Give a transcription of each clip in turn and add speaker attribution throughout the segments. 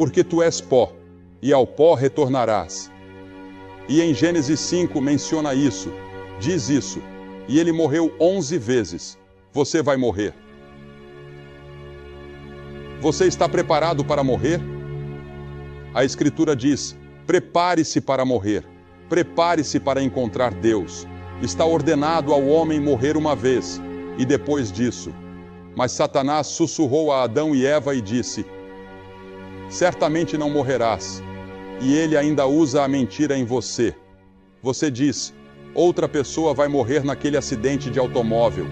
Speaker 1: porque tu és pó, e ao pó retornarás. E em Gênesis 5 menciona isso, diz isso, e ele morreu 11 vezes. Você vai morrer. Você está preparado para morrer? A Escritura diz, prepare-se para morrer, prepare-se para encontrar Deus. Está ordenado ao homem morrer uma vez, e depois disso. Mas Satanás sussurrou a Adão e Eva e disse, certamente não morrerás. E ele ainda usa a mentira em você. Você diz, outra pessoa vai morrer naquele acidente de automóvel.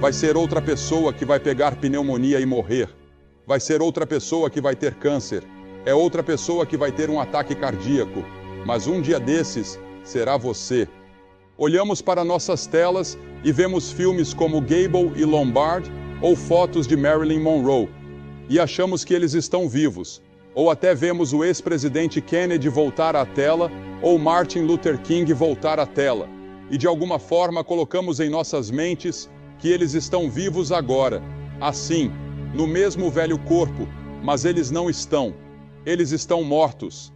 Speaker 1: Vai ser outra pessoa que vai pegar pneumonia e morrer. Vai ser outra pessoa que vai ter câncer. É outra pessoa que vai ter um ataque cardíaco. Mas um dia desses será você. Olhamos para nossas telas e vemos filmes como Gable e Lombard ou fotos de Marilyn Monroe. E achamos que eles estão vivos. Ou até vemos o ex-presidente Kennedy voltar à tela, ou Martin Luther King voltar à tela. E de alguma forma colocamos em nossas mentes que eles estão vivos agora, assim, no mesmo velho corpo, mas eles não estão. Eles estão mortos.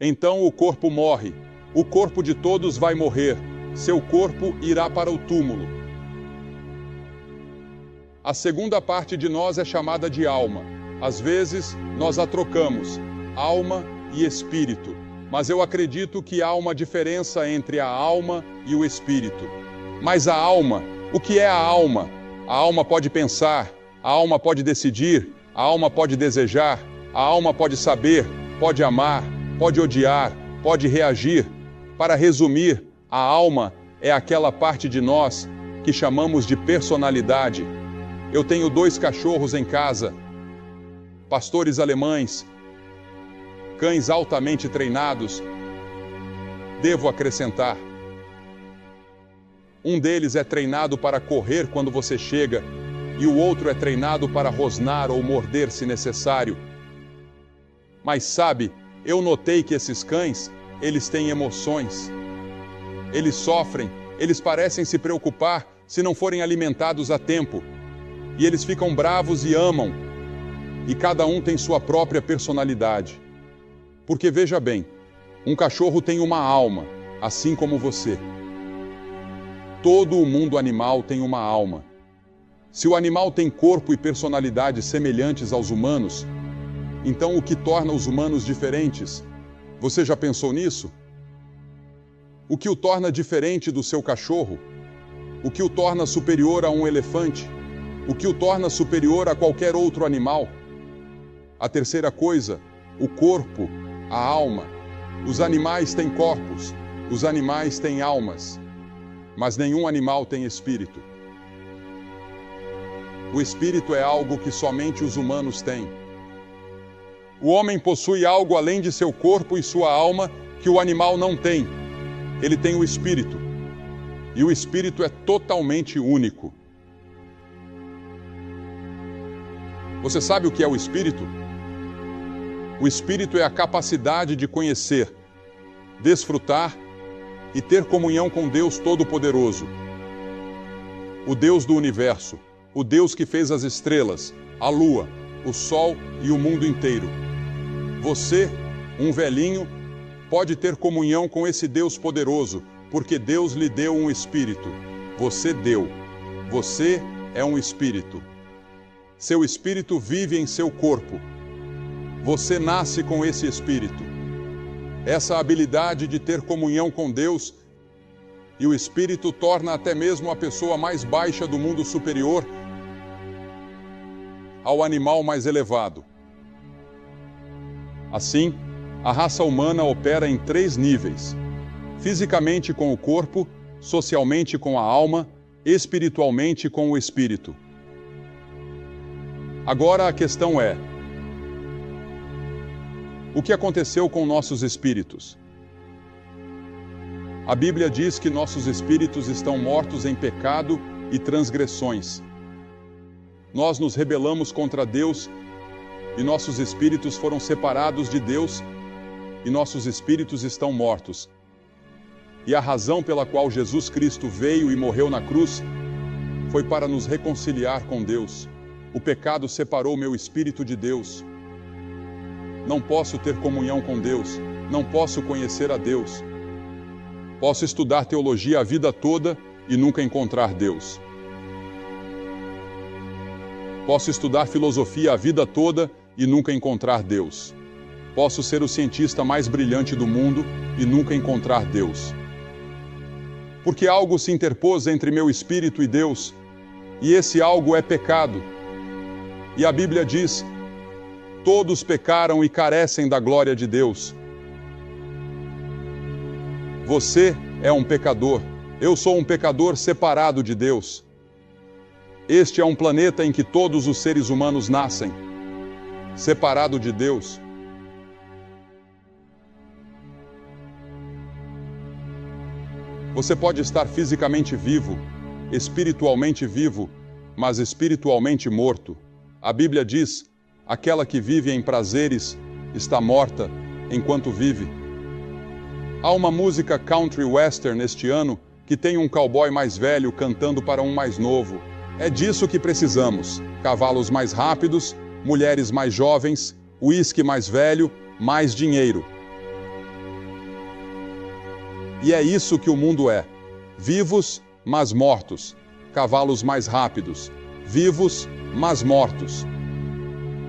Speaker 1: Então o corpo morre. O corpo de todos vai morrer. Seu corpo irá para o túmulo. A segunda parte de nós é chamada de alma. Às vezes, nós a trocamos, alma e espírito. Mas eu acredito que há uma diferença entre a alma e o espírito. Mas a alma, o que é a alma? A alma pode pensar, a alma pode decidir, a alma pode desejar, a alma pode saber, pode amar, pode odiar, pode reagir. Para resumir, a alma é aquela parte de nós que chamamos de personalidade. Eu tenho 2 cachorros em casa, pastores alemães, cães altamente treinados. Devo acrescentar, um deles é treinado para correr quando você chega, e o outro é treinado para rosnar ou morder se necessário. Mas sabe, eu notei que esses cães, eles têm emoções. Eles sofrem, eles parecem se preocupar se não forem alimentados a tempo. E eles ficam bravos e amam. E cada um tem sua própria personalidade. Porque veja bem, um cachorro tem uma alma, assim como você. Todo o mundo animal tem uma alma. Se o animal tem corpo e personalidade semelhantes aos humanos, então o que torna os humanos diferentes? Você já pensou nisso? O que o torna diferente do seu cachorro? O que o torna superior a um elefante? O que o torna superior a qualquer outro animal? A terceira coisa, o corpo, a alma. Os animais têm corpos, os animais têm almas, mas nenhum animal tem espírito. O espírito é algo que somente os humanos têm. O homem possui algo além de seu corpo e sua alma que o animal não tem. Ele tem o espírito. E o espírito é totalmente único. Você sabe o que é o espírito? O espírito é a capacidade de conhecer, desfrutar e ter comunhão com Deus Todo-Poderoso. O Deus do universo, o Deus que fez as estrelas, a lua, o sol e o mundo inteiro. Você, um velhinho, pode ter comunhão com esse Deus poderoso, porque Deus lhe deu um espírito. Você deu. Você é um espírito. Seu espírito vive em seu corpo. Você nasce com esse espírito. Essa habilidade de ter comunhão com Deus e o espírito torna até mesmo a pessoa mais baixa do mundo superior ao animal mais elevado. Assim, a raça humana opera em 3 níveis: fisicamente com o corpo, socialmente com a alma, espiritualmente com o espírito. Agora a questão é: o que aconteceu com nossos espíritos? A Bíblia diz que nossos espíritos estão mortos em pecado e transgressões. Nós nos rebelamos contra Deus e nossos espíritos foram separados de Deus e nossos espíritos estão mortos. E a razão pela qual Jesus Cristo veio e morreu na cruz foi para nos reconciliar com Deus. O pecado separou meu espírito de Deus. não posso ter comunhão com Deus, não posso conhecer a Deus. Posso estudar teologia a vida toda e nunca encontrar Deus. Posso estudar filosofia a vida toda e nunca encontrar Deus. Posso ser o cientista mais brilhante do mundo e nunca encontrar Deus. Porque algo se interpôs entre meu espírito e Deus, e esse algo é pecado. E a Bíblia diz: todos pecaram e carecem da glória de Deus. Você é um pecador, eu sou um pecador separado de Deus. Este é um planeta em que todos os seres humanos nascem, separado de Deus. Você pode estar fisicamente vivo, espiritualmente vivo, mas espiritualmente morto. A Bíblia diz: aquela que vive em prazeres está morta enquanto vive. Há uma música country western este ano que tem um cowboy mais velho cantando para um mais novo. É disso que precisamos: cavalos mais rápidos, mulheres mais jovens, uísque mais velho, mais dinheiro. E é isso que o mundo é: vivos, mas mortos. Cavalos mais rápidos, vivos, mas mortos.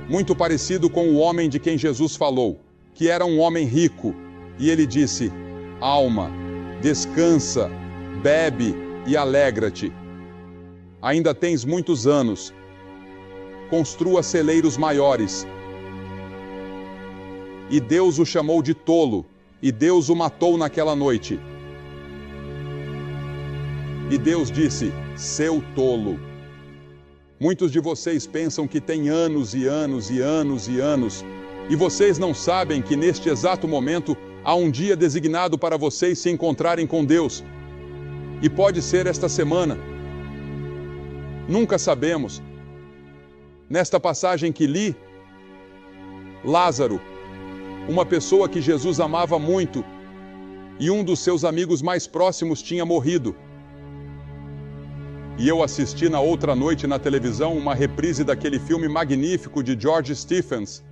Speaker 1: Muito parecido com o homem de quem Jesus falou, que era um homem rico, e ele disse: alma, descansa, bebe e alegra-te. Ainda tens muitos anos. Construa celeiros maiores. E Deus o chamou de tolo, e Deus o matou naquela noite. E Deus disse: seu tolo. Muitos de vocês pensam que têm anos e anos e anos e anos, e vocês não sabem que neste exato momento há um dia designado para vocês se encontrarem com Deus. E pode ser esta semana. Nunca sabemos. Nesta passagem que li, Lázaro, uma pessoa que Jesus amava muito, e um dos seus amigos mais próximos tinha morrido. E eu assisti na outra noite na televisão uma reprise daquele filme magnífico de George Stephens,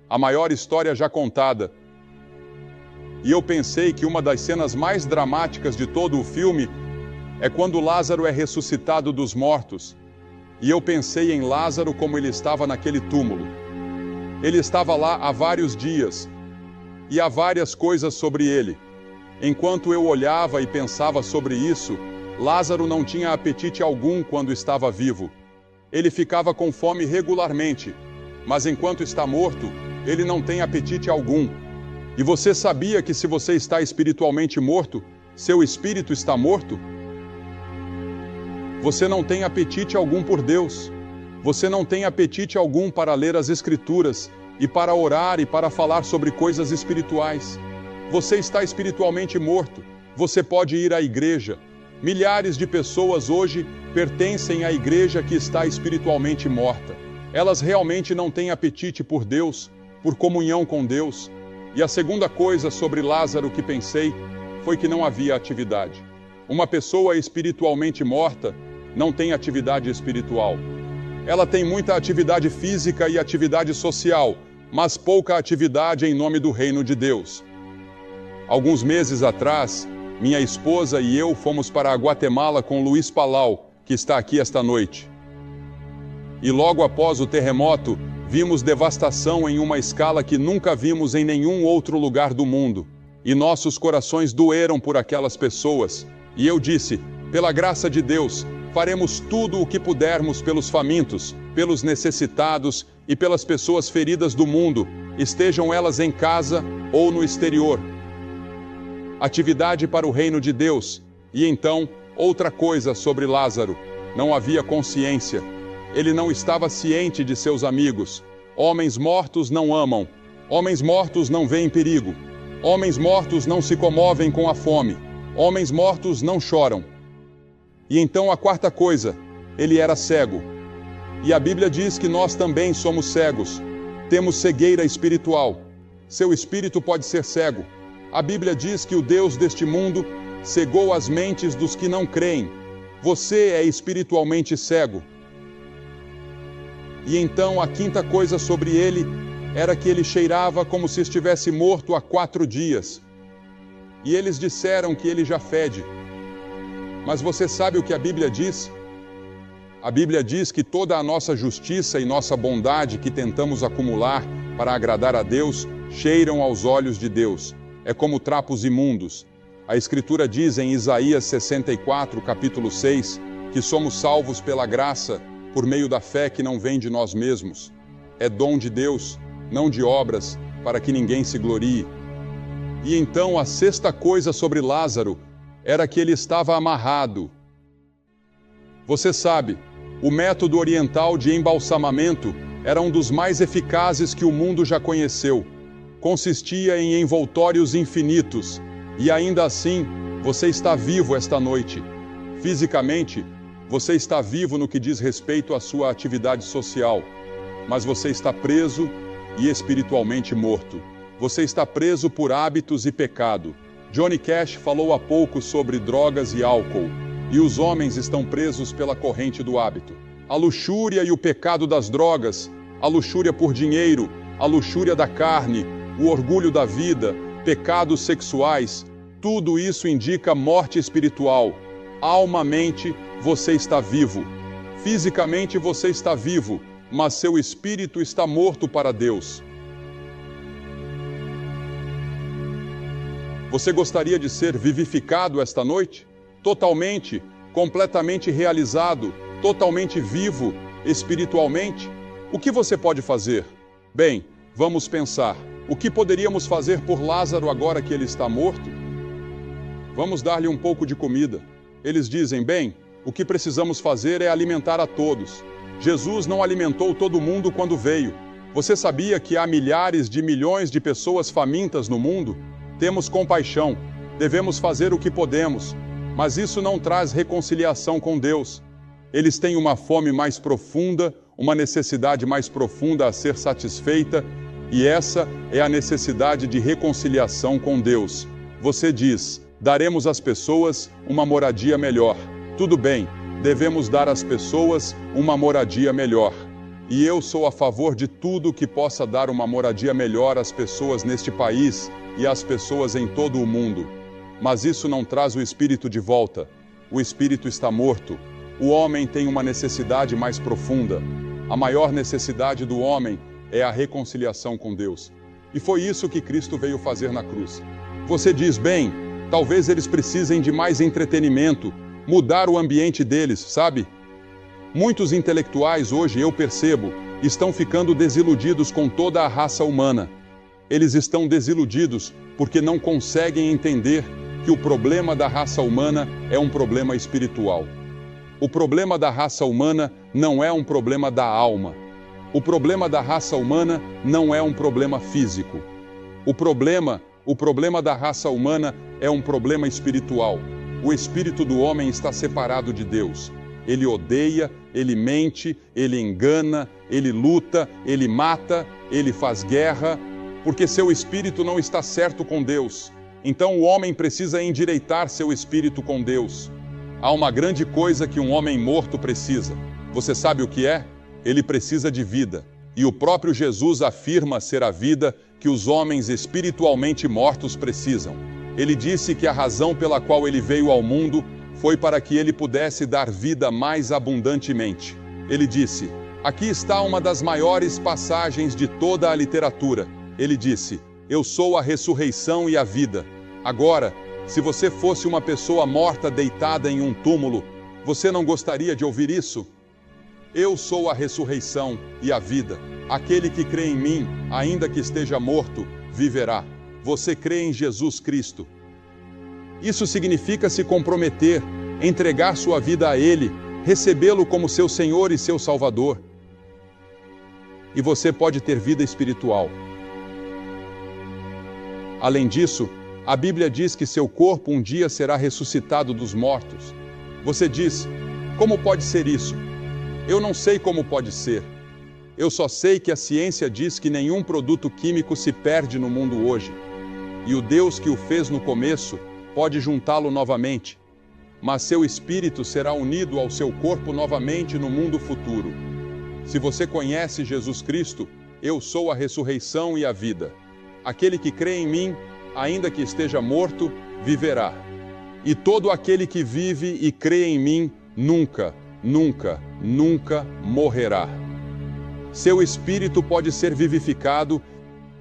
Speaker 1: A Maior História Já Contada. E eu pensei que uma das cenas mais dramáticas de todo o filme é quando Lázaro é ressuscitado dos mortos. E eu pensei em Lázaro como ele estava naquele túmulo. Ele estava lá há vários dias, e há várias coisas sobre ele. Enquanto eu olhava e pensava sobre isso, Lázaro não tinha apetite algum quando estava vivo. Ele ficava com fome regularmente, mas enquanto está morto, ele não tem apetite algum. E você sabia que se você está espiritualmente morto, seu espírito está morto? Você não tem apetite algum por Deus. Você não tem apetite algum para ler as Escrituras e para orar e para falar sobre coisas espirituais. Você está espiritualmente morto. Você pode ir à igreja. Milhares de pessoas hoje pertencem à igreja que está espiritualmente morta. Elas realmente não têm apetite por Deus, por comunhão com Deus. E a segunda coisa sobre Lázaro que pensei foi que não havia atividade. Uma pessoa espiritualmente morta não tem atividade espiritual. Ela tem muita atividade física e atividade social, mas pouca atividade em nome do reino de Deus. Alguns meses atrás, minha esposa e eu fomos para a Guatemala com Luiz Palau, que está aqui esta noite. E logo após o terremoto, vimos devastação em uma escala que nunca vimos em nenhum outro lugar do mundo. E nossos corações doeram por aquelas pessoas. E eu disse: pela graça de Deus, faremos tudo o que pudermos pelos famintos, pelos necessitados e pelas pessoas feridas do mundo, estejam elas em casa ou no exterior. Atividade para o reino de Deus. E então, outra coisa sobre Lázaro: não havia consciência. Ele não estava ciente de seus amigos. Homens mortos não amam. Homens mortos não veem perigo. Homens mortos não se comovem com a fome. Homens mortos não choram. E então a quarta coisa: ele era cego. E a Bíblia diz que nós também somos cegos. Temos cegueira espiritual. Seu espírito pode ser cego. A Bíblia diz que o Deus deste mundo cegou as mentes dos que não creem. Você é espiritualmente cego. E então a quinta coisa sobre ele era que ele cheirava como se estivesse morto há 4 dias. E eles disseram que ele já fede. Mas você sabe o que a Bíblia diz? A Bíblia diz que toda a nossa justiça e nossa bondade que tentamos acumular para agradar a Deus cheiram aos olhos de Deus. É como trapos imundos. A Escritura diz em Isaías 64, capítulo 6, que somos salvos pela graça, por meio da fé que não vem de nós mesmos. É dom de Deus, não de obras, para que ninguém se glorie. E então a 6ª coisa sobre Lázaro era que ele estava amarrado. Você sabe, o método oriental de embalsamamento era um dos mais eficazes que o mundo já conheceu. Consistia em envoltórios infinitos, e ainda assim, você está vivo esta noite. Fisicamente, você está vivo no que diz respeito à sua atividade social, mas você está preso e espiritualmente morto. Você está preso por hábitos e pecado. Johnny Cash falou há pouco sobre drogas e álcool, e os homens estão presos pela corrente do hábito. A luxúria e o pecado das drogas, a luxúria por dinheiro, a luxúria da carne, o orgulho da vida, pecados sexuais, tudo isso indica morte espiritual. Almamente, você está vivo. Fisicamente, você está vivo, mas seu espírito está morto para Deus. Você gostaria de ser vivificado esta noite? Totalmente, completamente realizado, totalmente vivo, espiritualmente? O que você pode fazer? Bem, vamos pensar. O que poderíamos fazer por Lázaro agora que ele está morto? Vamos dar-lhe um pouco de comida. Eles dizem, bem, o que precisamos fazer é alimentar a todos. Jesus não alimentou todo mundo quando veio. Você sabia que há milhares de milhões de pessoas famintas no mundo? Temos compaixão, devemos fazer o que podemos, mas isso não traz reconciliação com Deus. Eles têm uma fome mais profunda, uma necessidade mais profunda a ser satisfeita, e essa é a necessidade de reconciliação com Deus. Você diz, daremos às pessoas uma moradia melhor. Tudo bem, devemos dar às pessoas uma moradia melhor. E eu sou a favor de tudo que possa dar uma moradia melhor às pessoas neste país e às pessoas em todo o mundo. Mas isso não traz o espírito de volta. O espírito está morto. O homem tem uma necessidade mais profunda. A maior necessidade do homem é a reconciliação com Deus. E foi isso que Cristo veio fazer na cruz. Você diz, bem, talvez eles precisem de mais entretenimento, mudar o ambiente deles, sabe? Muitos intelectuais hoje, eu percebo, estão ficando desiludidos com toda a raça humana. Eles estão desiludidos porque não conseguem entender que o problema da raça humana é um problema espiritual. O problema da raça humana não é um problema da alma. O problema da raça humana não é um problema físico. O problema da raça humana é um problema espiritual. O espírito do homem está separado de Deus. Ele odeia, ele mente, ele engana, ele luta, ele mata, ele faz guerra, porque seu espírito não está certo com Deus. Então o homem precisa endireitar seu espírito com Deus. Há uma grande coisa que um homem morto precisa. Você sabe o que é? Ele precisa de vida. E o próprio Jesus afirma ser a vida que os homens espiritualmente mortos precisam. Ele disse que a razão pela qual ele veio ao mundo foi para que ele pudesse dar vida mais abundantemente. Ele disse, aqui está uma das maiores passagens de toda a literatura. Ele disse, eu sou a ressurreição e a vida. Agora, se você fosse uma pessoa morta deitada em um túmulo, você não gostaria de ouvir isso? Eu sou a ressurreição e a vida. Aquele que crê em mim, ainda que esteja morto, viverá. Você crê em Jesus Cristo. Isso significa se comprometer, entregar sua vida a Ele, recebê-lo como seu Senhor e seu Salvador. E você pode ter vida espiritual. Além disso, a Bíblia diz que seu corpo um dia será ressuscitado dos mortos. Você diz, como pode ser isso? Eu não sei como pode ser. Eu só sei que a ciência diz que nenhum produto químico se perde no mundo hoje. E o Deus que o fez no começo pode juntá-lo novamente. Mas seu espírito será unido ao seu corpo novamente no mundo futuro. Se você conhece Jesus Cristo, Eu sou a ressurreição e a vida. Aquele que crê em mim, ainda que esteja morto, viverá. E todo aquele que vive e crê em mim, nunca, nunca, nunca morrerá. Seu espírito pode ser vivificado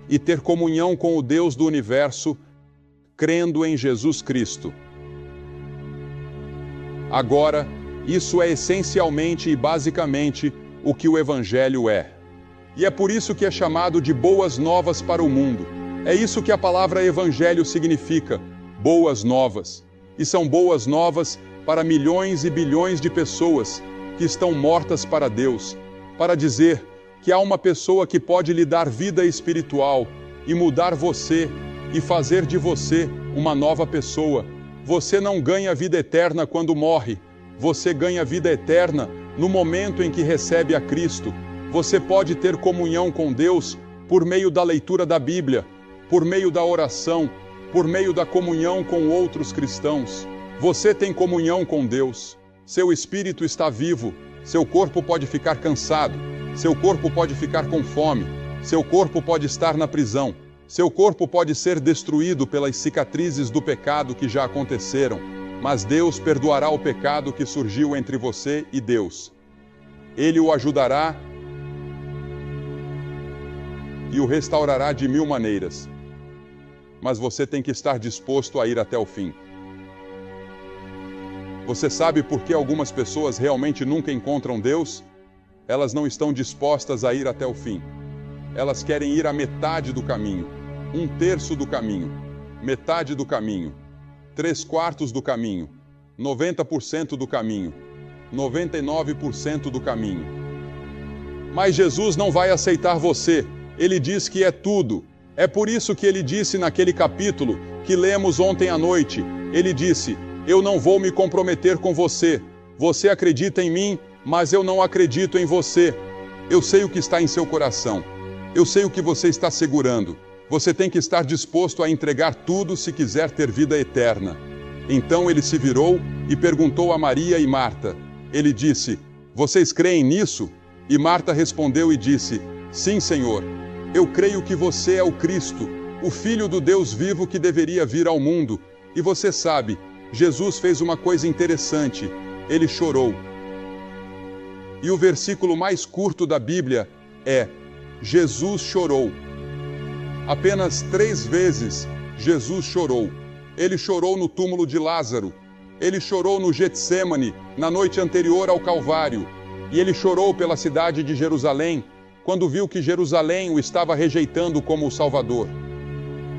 Speaker 1: e ter comunhão com o Deus do universo, crendo em Jesus Cristo. Agora, isso é essencialmente e basicamente o que o Evangelho é. E é por isso que é chamado de boas novas para o mundo. É isso que a palavra Evangelho significa, boas novas. E são boas novas para milhões e bilhões de pessoas que estão mortas para Deus, para dizer que há uma pessoa que pode lhe dar vida espiritual e mudar você e fazer de você uma nova pessoa. Você não ganha vida eterna quando morre, você ganha vida eterna no momento em que recebe a Cristo. Você pode ter comunhão com Deus por meio da leitura da Bíblia, por meio da oração, por meio da comunhão com outros cristãos. Você tem comunhão com Deus. Seu espírito está vivo, seu corpo pode ficar cansado, seu corpo pode ficar com fome, seu corpo pode estar na prisão, seu corpo pode ser destruído pelas cicatrizes do pecado que já aconteceram, mas Deus perdoará o pecado que surgiu entre você e Deus. Ele o ajudará e o restaurará de mil maneiras. Mas você tem que estar disposto a ir até o fim. Você sabe por que algumas pessoas realmente nunca encontram Deus? Elas não estão dispostas a ir até o fim. Elas querem ir a metade do caminho, 1/3 do caminho, metade do caminho, 3/4 do caminho, 90% do caminho, 99% do caminho. Mas Jesus não vai aceitar você. Ele diz que é tudo. É por isso que ele disse naquele capítulo que lemos ontem à noite, ele disse: eu não vou me comprometer com você. Você acredita em mim, mas eu não acredito em você. Eu sei o que está em seu coração. Eu sei o que você está segurando. Você tem que estar disposto a entregar tudo se quiser ter vida eterna. Então ele se virou e perguntou a Maria e Marta. Ele disse: vocês creem nisso? E Marta respondeu e disse: sim, Senhor. Eu creio que você é o Cristo, o Filho do Deus vivo que deveria vir ao mundo. E você sabe, Jesus fez uma coisa interessante. Ele chorou. E o versículo mais curto da Bíblia é: Jesus chorou. Apenas 3 vezes Jesus chorou. Ele chorou no túmulo de Lázaro. Ele chorou no Getsêmani, na noite anterior ao Calvário. E ele chorou pela cidade de Jerusalém, quando viu que Jerusalém o estava rejeitando como o Salvador.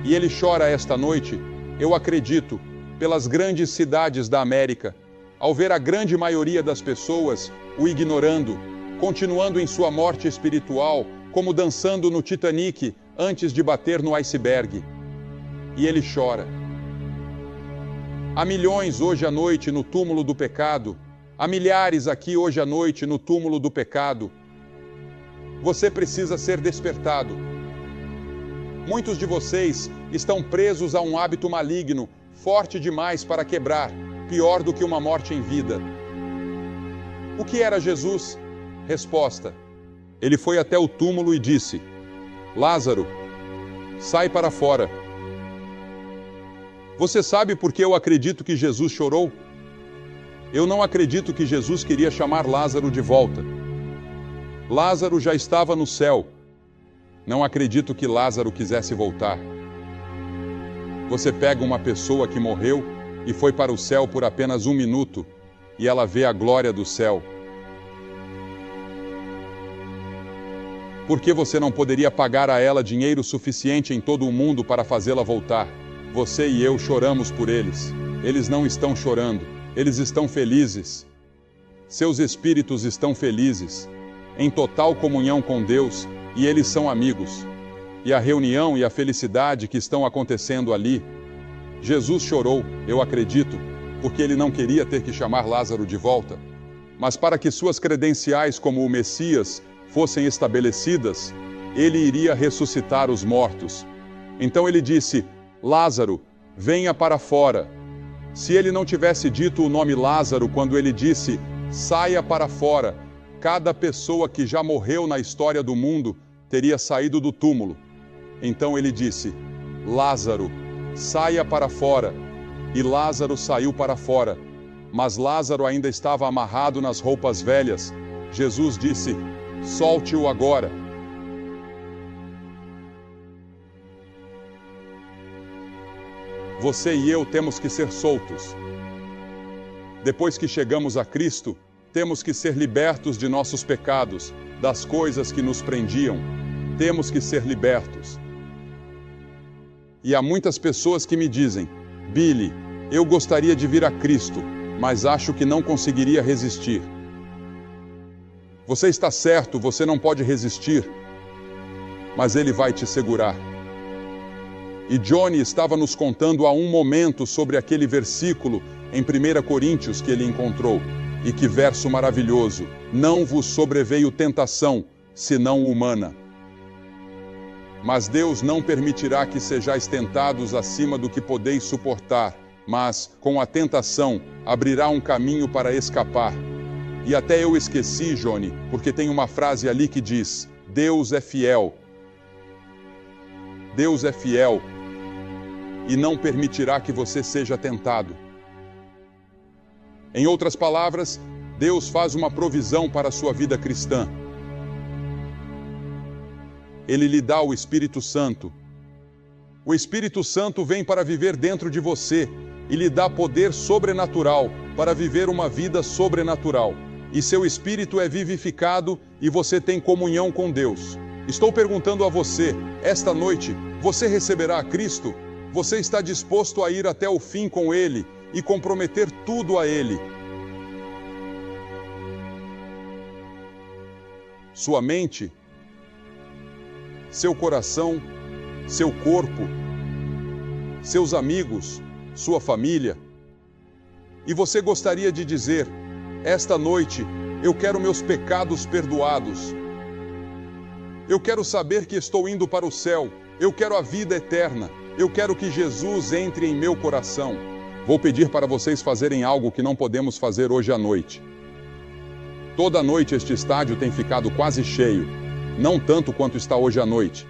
Speaker 1: E ele chora esta noite, eu acredito, pelas grandes cidades da América, ao ver a grande maioria das pessoas o ignorando, continuando em sua morte espiritual, como dançando no Titanic antes de bater no iceberg. E ele chora. Há milhões hoje à noite no túmulo do pecado, há milhares aqui hoje à noite no túmulo do pecado. Você precisa ser despertado. Muitos de vocês estão presos a um hábito maligno, forte demais para quebrar, pior do que uma morte em vida. O que era Jesus? Resposta: ele foi até o túmulo e disse: Lázaro, sai para fora. Você sabe por que eu acredito que Jesus chorou? Eu não acredito que Jesus queria chamar Lázaro de volta. Lázaro já estava no céu. Não acredito que Lázaro quisesse voltar. Você pega uma pessoa que morreu e foi para o céu por apenas 1 minuto e ela vê a glória do céu. Por que você não poderia pagar a ela dinheiro suficiente em todo o mundo para fazê-la voltar? Você e eu choramos por eles. Eles não estão chorando. Eles estão felizes. Seus espíritos estão felizes, em total comunhão com Deus, e eles são amigos. E a reunião e a felicidade que estão acontecendo ali. Jesus chorou, eu acredito, porque ele não queria ter que chamar Lázaro de volta. Mas para que suas credenciais como o Messias fossem estabelecidas, ele iria ressuscitar os mortos. Então ele disse: Lázaro, venha para fora. Se ele não tivesse dito o nome Lázaro quando ele disse, saia para fora, cada pessoa que já morreu na história do mundo teria saído do túmulo. Então ele disse: Lázaro, saia para fora. E Lázaro saiu para fora. Mas Lázaro ainda estava amarrado nas roupas velhas. Jesus disse: solte-o agora. Você e eu temos que ser soltos. Depois que chegamos a Cristo, temos que ser libertos de nossos pecados, das coisas que nos prendiam. Temos que ser libertos. E há muitas pessoas que me dizem: Billy, eu gostaria de vir a Cristo, mas acho que não conseguiria resistir. Você está certo, você não pode resistir, mas Ele vai te segurar. E Johnny estava nos contando há um momento sobre aquele versículo em 1 Coríntios que ele encontrou. E que verso maravilhoso! Não vos sobreveio tentação, senão humana. Mas Deus não permitirá que sejais tentados acima do que podeis suportar, mas, com a tentação, abrirá um caminho para escapar. E até eu esqueci, Johnny, porque tem uma frase ali que diz: Deus é fiel. Deus é fiel e não permitirá que você seja tentado. Em outras palavras, Deus faz uma provisão para a sua vida cristã. Ele lhe dá o Espírito Santo. O Espírito Santo vem para viver dentro de você e lhe dá poder sobrenatural para viver uma vida sobrenatural. E seu espírito é vivificado e você tem comunhão com Deus. Estou perguntando a você, esta noite, você receberá a Cristo? Você está disposto a ir até o fim com Ele e comprometer tudo a Ele? Sua mente, seu coração, seu corpo, seus amigos, sua família. E você gostaria de dizer: esta noite eu quero meus pecados perdoados. Eu quero saber que estou indo para o céu. Eu quero a vida eterna. Eu quero que Jesus entre em meu coração. Vou pedir para vocês fazerem algo que não podemos fazer hoje à noite. Toda noite este estádio tem ficado quase cheio, não tanto quanto está hoje à noite.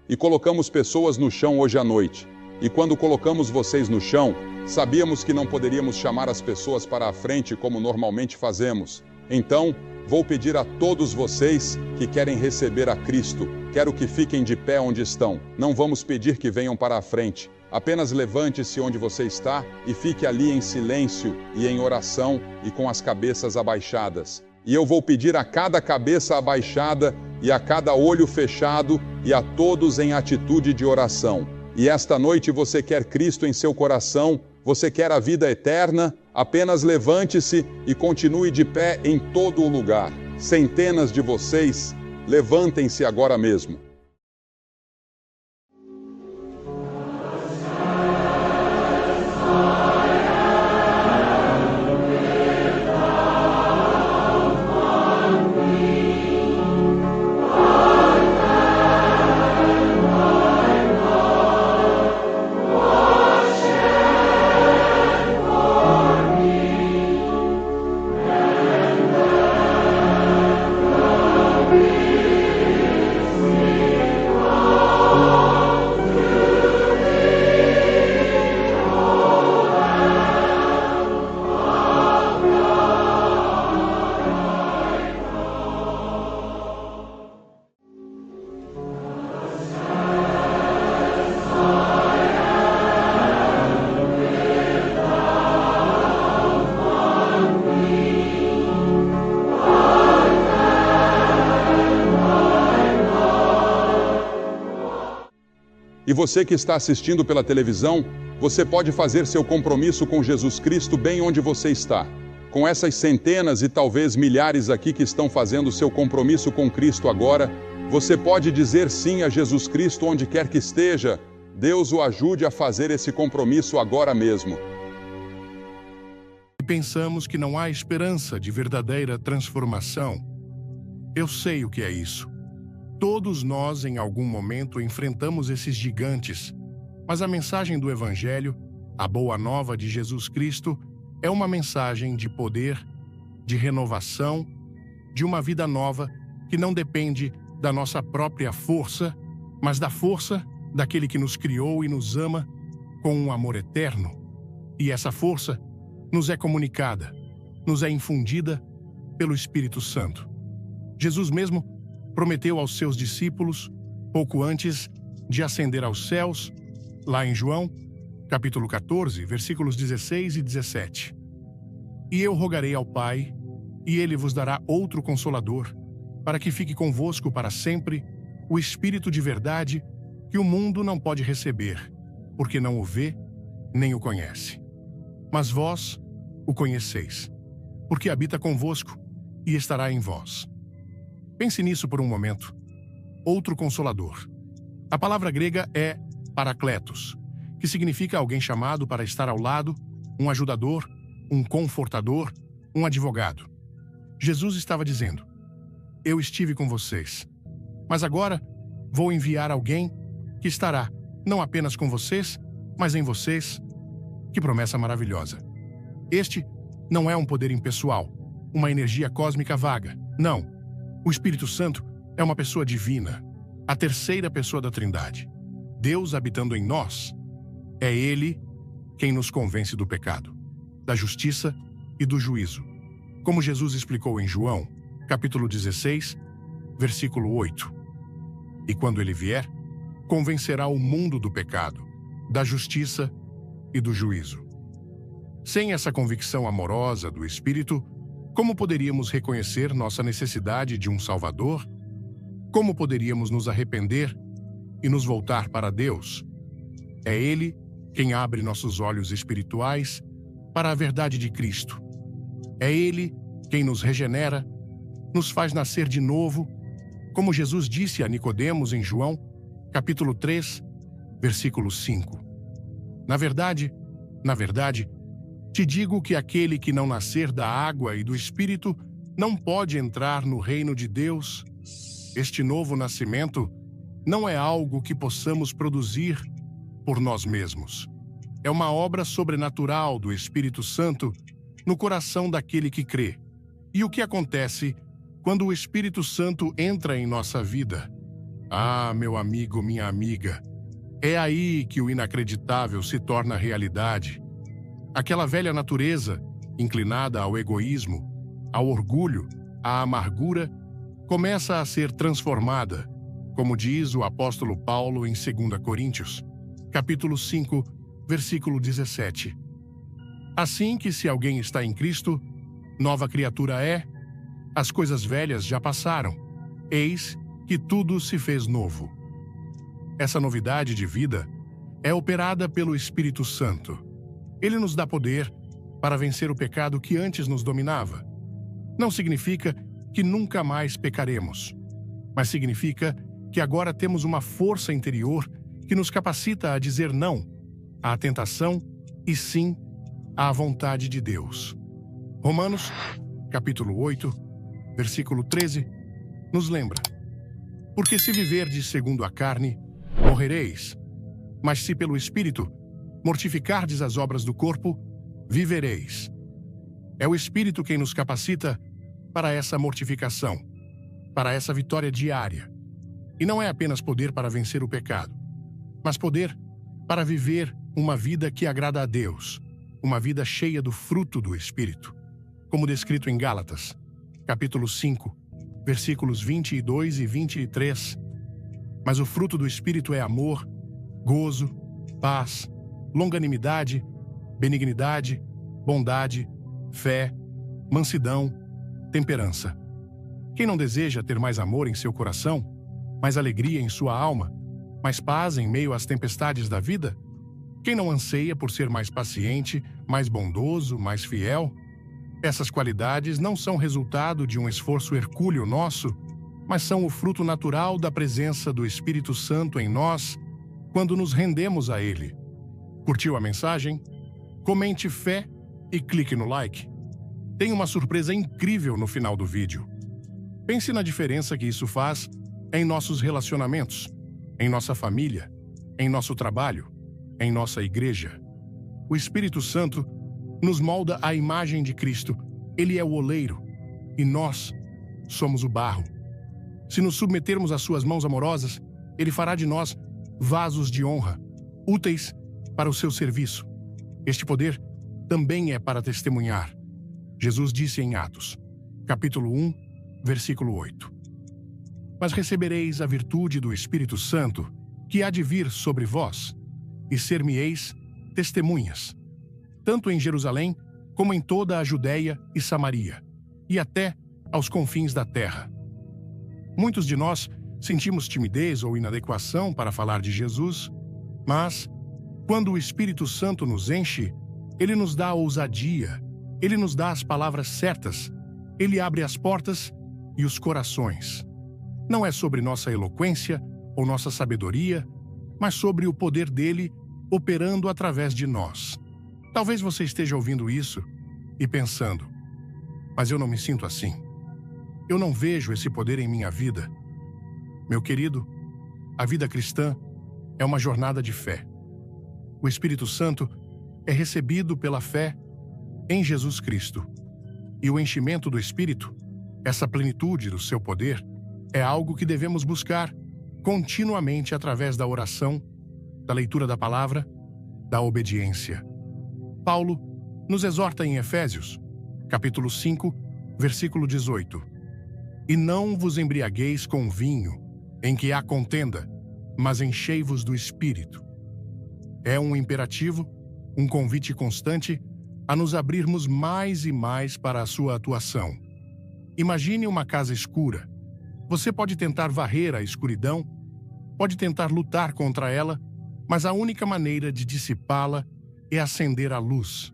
Speaker 1: E colocamos pessoas no chão hoje à noite. E quando colocamos vocês no chão, sabíamos que não poderíamos chamar as pessoas para a frente como normalmente fazemos. Então, vou pedir a todos vocês que querem receber a Cristo, quero que fiquem de pé onde estão. Não vamos pedir que venham para a frente. Apenas levante-se onde você está e fique ali em silêncio e em oração e com as cabeças abaixadas. E eu vou pedir a cada cabeça abaixada e a cada olho fechado e a todos em atitude de oração. E esta noite você quer Cristo em seu coração, você quer a vida eterna, apenas levante-se e continue de pé em todo o lugar. Centenas de vocês, levantem-se agora mesmo. E você que está assistindo pela televisão, você pode fazer seu compromisso com Jesus Cristo bem onde você está. Com essas centenas e talvez milhares aqui que estão fazendo seu compromisso com Cristo agora, você pode dizer sim a Jesus Cristo onde quer que esteja. Deus o ajude a fazer esse compromisso agora mesmo.
Speaker 2: Pensamos que não há esperança de verdadeira transformação. Eu sei o que é isso. Todos nós, em algum momento, enfrentamos esses gigantes, mas a mensagem do Evangelho, a boa nova de Jesus Cristo, é uma mensagem de poder, de renovação, de uma vida nova que não depende da nossa própria força, mas da força daquele que nos criou e nos ama com um amor eterno. E essa força nos é comunicada, nos é infundida pelo Espírito Santo. Jesus mesmo prometeu aos seus discípulos, pouco antes de ascender aos céus, lá em João, capítulo 14, versículos 16 e 17. E eu rogarei ao Pai, e ele vos dará outro Consolador, para que fique convosco para sempre, o Espírito de verdade, que o mundo não pode receber, porque não o vê, nem o conhece. Mas vós o conheceis, porque habita convosco e estará em vós. Pense nisso por um momento. Outro Consolador. A palavra grega é Paracletos, que significa alguém chamado para estar ao lado, um ajudador, um confortador, um advogado. Jesus estava dizendo: eu estive com vocês, mas agora vou enviar alguém que estará não apenas com vocês, mas em vocês. Que promessa maravilhosa! Este não é um poder impessoal, uma energia cósmica vaga. Não. O Espírito Santo é uma pessoa divina, a terceira pessoa da Trindade. Deus habitando em nós. É Ele quem nos convence do pecado, da justiça e do juízo. Como Jesus explicou em João, capítulo 16, versículo 8. E quando Ele vier, convencerá o mundo do pecado, da justiça e do juízo. Sem essa convicção amorosa do Espírito, como poderíamos reconhecer nossa necessidade de um Salvador? Como poderíamos nos arrepender e nos voltar para Deus? É Ele quem abre nossos olhos espirituais para a verdade de Cristo. É Ele quem nos regenera, nos faz nascer de novo, como Jesus disse a Nicodemos em João, capítulo 3, versículo 5. Na verdade, te digo que aquele que não nascer da água e do Espírito não pode entrar no reino de Deus. Este novo nascimento não é algo que possamos produzir por nós mesmos. É uma obra sobrenatural do Espírito Santo no coração daquele que crê. E o que acontece quando o Espírito Santo entra em nossa vida? Ah, meu amigo, minha amiga, é aí que o inacreditável se torna realidade. Aquela velha natureza, inclinada ao egoísmo, ao orgulho, à amargura, começa a ser transformada, como diz o apóstolo Paulo em 2 Coríntios, capítulo 5, versículo 17. Assim que se alguém está em Cristo, nova criatura é, as coisas velhas já passaram, eis que tudo se fez novo. Essa novidade de vida é operada pelo Espírito Santo. Ele nos dá poder para vencer o pecado que antes nos dominava. Não significa que nunca mais pecaremos, mas significa que agora temos uma força interior que nos capacita a dizer não à tentação e sim à vontade de Deus. Romanos, capítulo 8, versículo 13, nos lembra: porque se viverdes segundo a carne, morrereis, mas se pelo Espírito mortificardes as obras do corpo, vivereis. É o Espírito quem nos capacita para essa mortificação, para essa vitória diária. E não é apenas poder para vencer o pecado, mas poder para viver uma vida que agrada a Deus, uma vida cheia do fruto do Espírito, como descrito em Gálatas, capítulo 5, versículos 22 e 23. Mas o fruto do Espírito é amor, gozo, paz, longanimidade, benignidade, bondade, fé, mansidão, temperança. Quem não deseja ter mais amor em seu coração, mais alegria em sua alma, mais paz em meio às tempestades da vida? Quem não anseia por ser mais paciente, mais bondoso, mais fiel? Essas qualidades não são resultado de um esforço hercúleo nosso, mas são o fruto natural da presença do Espírito Santo em nós quando nos rendemos a Ele. Curtiu a mensagem? Comente fé e clique no like. Tem uma surpresa incrível no final do vídeo. Pense na diferença que isso faz em nossos relacionamentos, em nossa família, em nosso trabalho, em nossa igreja. O Espírito Santo nos molda à imagem de Cristo. Ele é o oleiro e nós somos o barro. Se nos submetermos às suas mãos amorosas, Ele fará de nós vasos de honra, úteis para o seu serviço. Este poder também é para testemunhar. Jesus disse em Atos, capítulo 1, versículo 8. Mas recebereis a virtude do Espírito Santo, que há de vir sobre vós, e ser-me-eis testemunhas, tanto em Jerusalém como em toda a Judéia e Samaria, e até aos confins da terra. Muitos de nós sentimos timidez ou inadequação para falar de Jesus, mas, quando o Espírito Santo nos enche, Ele nos dá a ousadia, Ele nos dá as palavras certas, Ele abre as portas e os corações. Não é sobre nossa eloquência ou nossa sabedoria, mas sobre o poder dele operando através de nós. Talvez você esteja ouvindo isso e pensando, mas eu não me sinto assim. Eu não vejo esse poder em minha vida. Meu querido, a vida cristã é uma jornada de fé. O Espírito Santo é recebido pela fé em Jesus Cristo. E o enchimento do Espírito, essa plenitude do seu poder, é algo que devemos buscar continuamente através da oração, da leitura da palavra, da obediência. Paulo nos exorta em Efésios, capítulo 5, versículo 18. E não vos embriagueis com vinho, em que há contenda, mas enchei-vos do Espírito. É um imperativo, um convite constante a nos abrirmos mais e mais para a sua atuação. Imagine uma casa escura. Você pode tentar varrer a escuridão, pode tentar lutar contra ela, mas a única maneira de dissipá-la é acender a luz.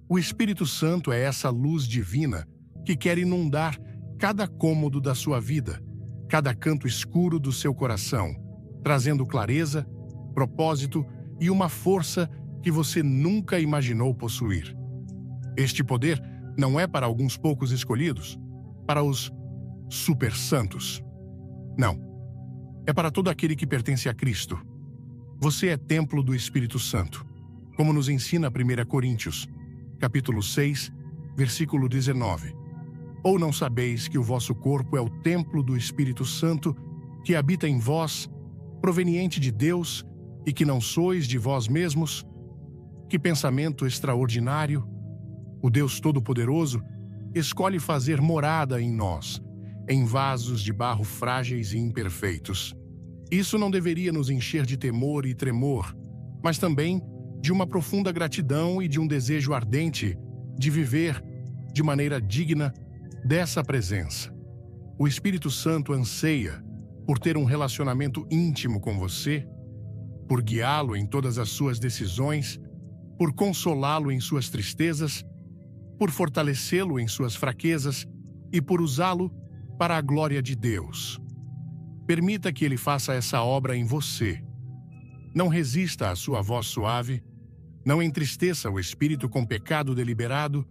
Speaker 2: O Espírito Santo é essa luz divina que quer inundar cada cômodo da sua vida, cada canto escuro do seu coração, trazendo clareza, propósito e uma força que você nunca imaginou possuir. Este poder não é para alguns poucos escolhidos, para os super santos. Não. É para todo aquele que pertence a Cristo. Você é templo do Espírito Santo, como nos ensina 1 Coríntios, capítulo 6, versículo 19. Ou não sabeis que o vosso corpo é o templo do Espírito Santo, que habita em vós, proveniente de Deus, e que não sois de vós mesmos? Que pensamento extraordinário! O Deus Todo-Poderoso escolhe fazer morada em nós, em vasos de barro frágeis e imperfeitos. Isso não deveria nos encher de temor e tremor, mas também de uma profunda gratidão e de um desejo ardente de viver de maneira digna dessa presença. O Espírito Santo anseia por ter um relacionamento íntimo com você, por guiá-lo em todas as suas decisões, por consolá-lo em suas tristezas, por fortalecê-lo em suas fraquezas e por usá-lo para a glória de Deus. Permita que Ele faça essa obra em você. Não resista à sua voz suave, não entristeça o Espírito com pecado deliberado,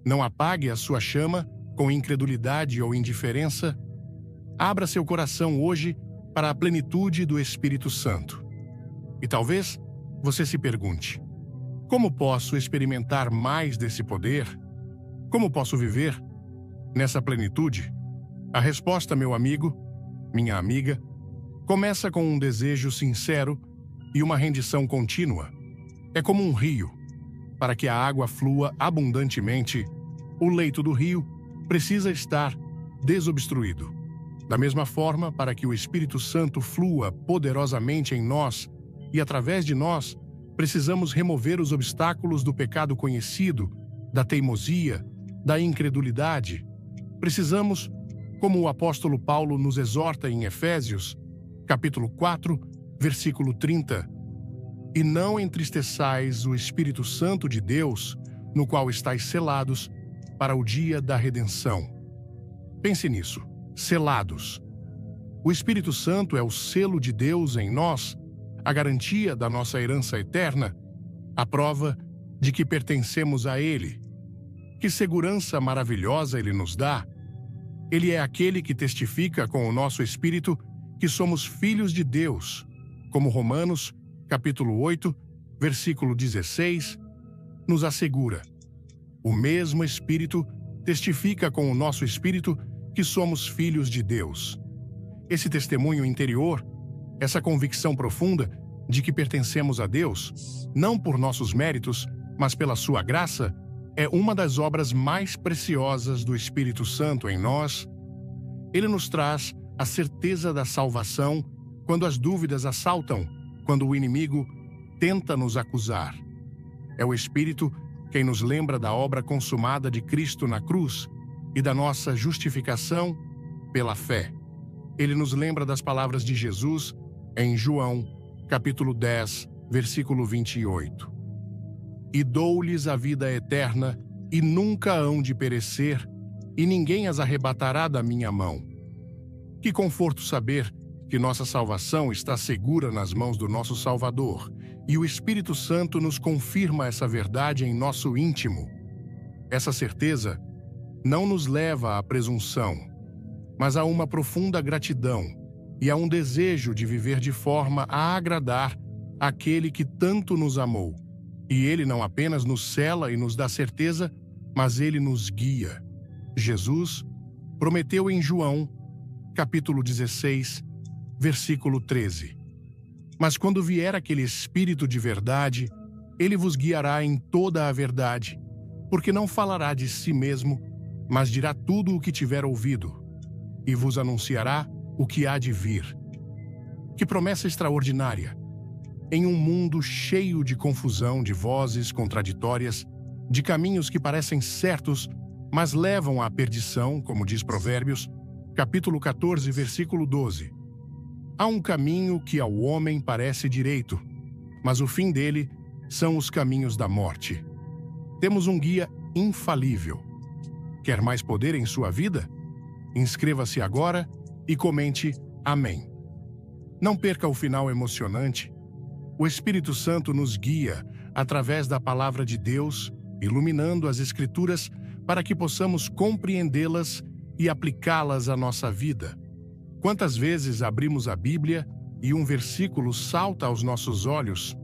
Speaker 2: não apague a sua chama com incredulidade ou indiferença. Abra seu coração hoje para a plenitude do Espírito Santo. E talvez você se pergunte, como posso experimentar mais desse poder? Como posso viver nessa plenitude? A resposta, meu amigo, minha amiga, começa com um desejo sincero e uma rendição contínua. É como um rio. Para que a água flua abundantemente, o leito do rio precisa estar desobstruído. Da mesma forma, para que o Espírito Santo flua poderosamente em nós e através de nós, precisamos remover os obstáculos do pecado conhecido, da teimosia, da incredulidade. Precisamos, como o apóstolo Paulo nos exorta em Efésios, capítulo 4, versículo 30, e não entristeçais o Espírito Santo de Deus, no qual estáis selados para o dia da redenção. Pense nisso, selados. O Espírito Santo é o selo de Deus em nós, a garantia da nossa herança eterna, a prova de que pertencemos a Ele. Que segurança maravilhosa Ele nos dá! Ele é aquele que testifica com o nosso espírito que somos filhos de Deus, como Romanos, capítulo 8, versículo 16, nos assegura. O mesmo Espírito testifica com o nosso espírito que somos filhos de Deus. Esse testemunho interior, essa convicção profunda de que pertencemos a Deus, não por nossos méritos, mas pela sua graça, é uma das obras mais preciosas do Espírito Santo em nós. Ele nos traz a certeza da salvação quando as dúvidas assaltam, quando o inimigo tenta nos acusar. É o Espírito quem nos lembra da obra consumada de Cristo na cruz e da nossa justificação pela fé. Ele nos lembra das palavras de Jesus em João, capítulo 10, versículo 28. E dou-lhes a vida eterna, e nunca hão de perecer, e ninguém as arrebatará da minha mão. Que conforto saber que nossa salvação está segura nas mãos do nosso Salvador, e o Espírito Santo nos confirma essa verdade em nosso íntimo. Essa certeza não nos leva à presunção, mas a uma profunda gratidão e a um desejo de viver de forma a agradar aquele que tanto nos amou. E ele não apenas nos cela e nos dá certeza, mas ele nos guia. Jesus prometeu em João, capítulo 16, versículo 13. Mas quando vier aquele Espírito de verdade, ele vos guiará em toda a verdade, porque não falará de si mesmo, mas dirá tudo o que tiver ouvido, e vos anunciará o que há de vir. Que promessa extraordinária! Em um mundo cheio de confusão, de vozes contraditórias, de caminhos que parecem certos, mas levam à perdição, como diz Provérbios, capítulo 14, versículo 12. Há um caminho que ao homem parece direito, mas o fim dele são os caminhos da morte. Temos um guia infalível. Quer mais poder em sua vida? Inscreva-se agora e comente Amém. Não perca o final emocionante. O Espírito Santo nos guia através da Palavra de Deus, iluminando as Escrituras para que possamos compreendê-las e aplicá-las à nossa vida. Quantas vezes abrimos a Bíblia e um versículo salta aos nossos olhos,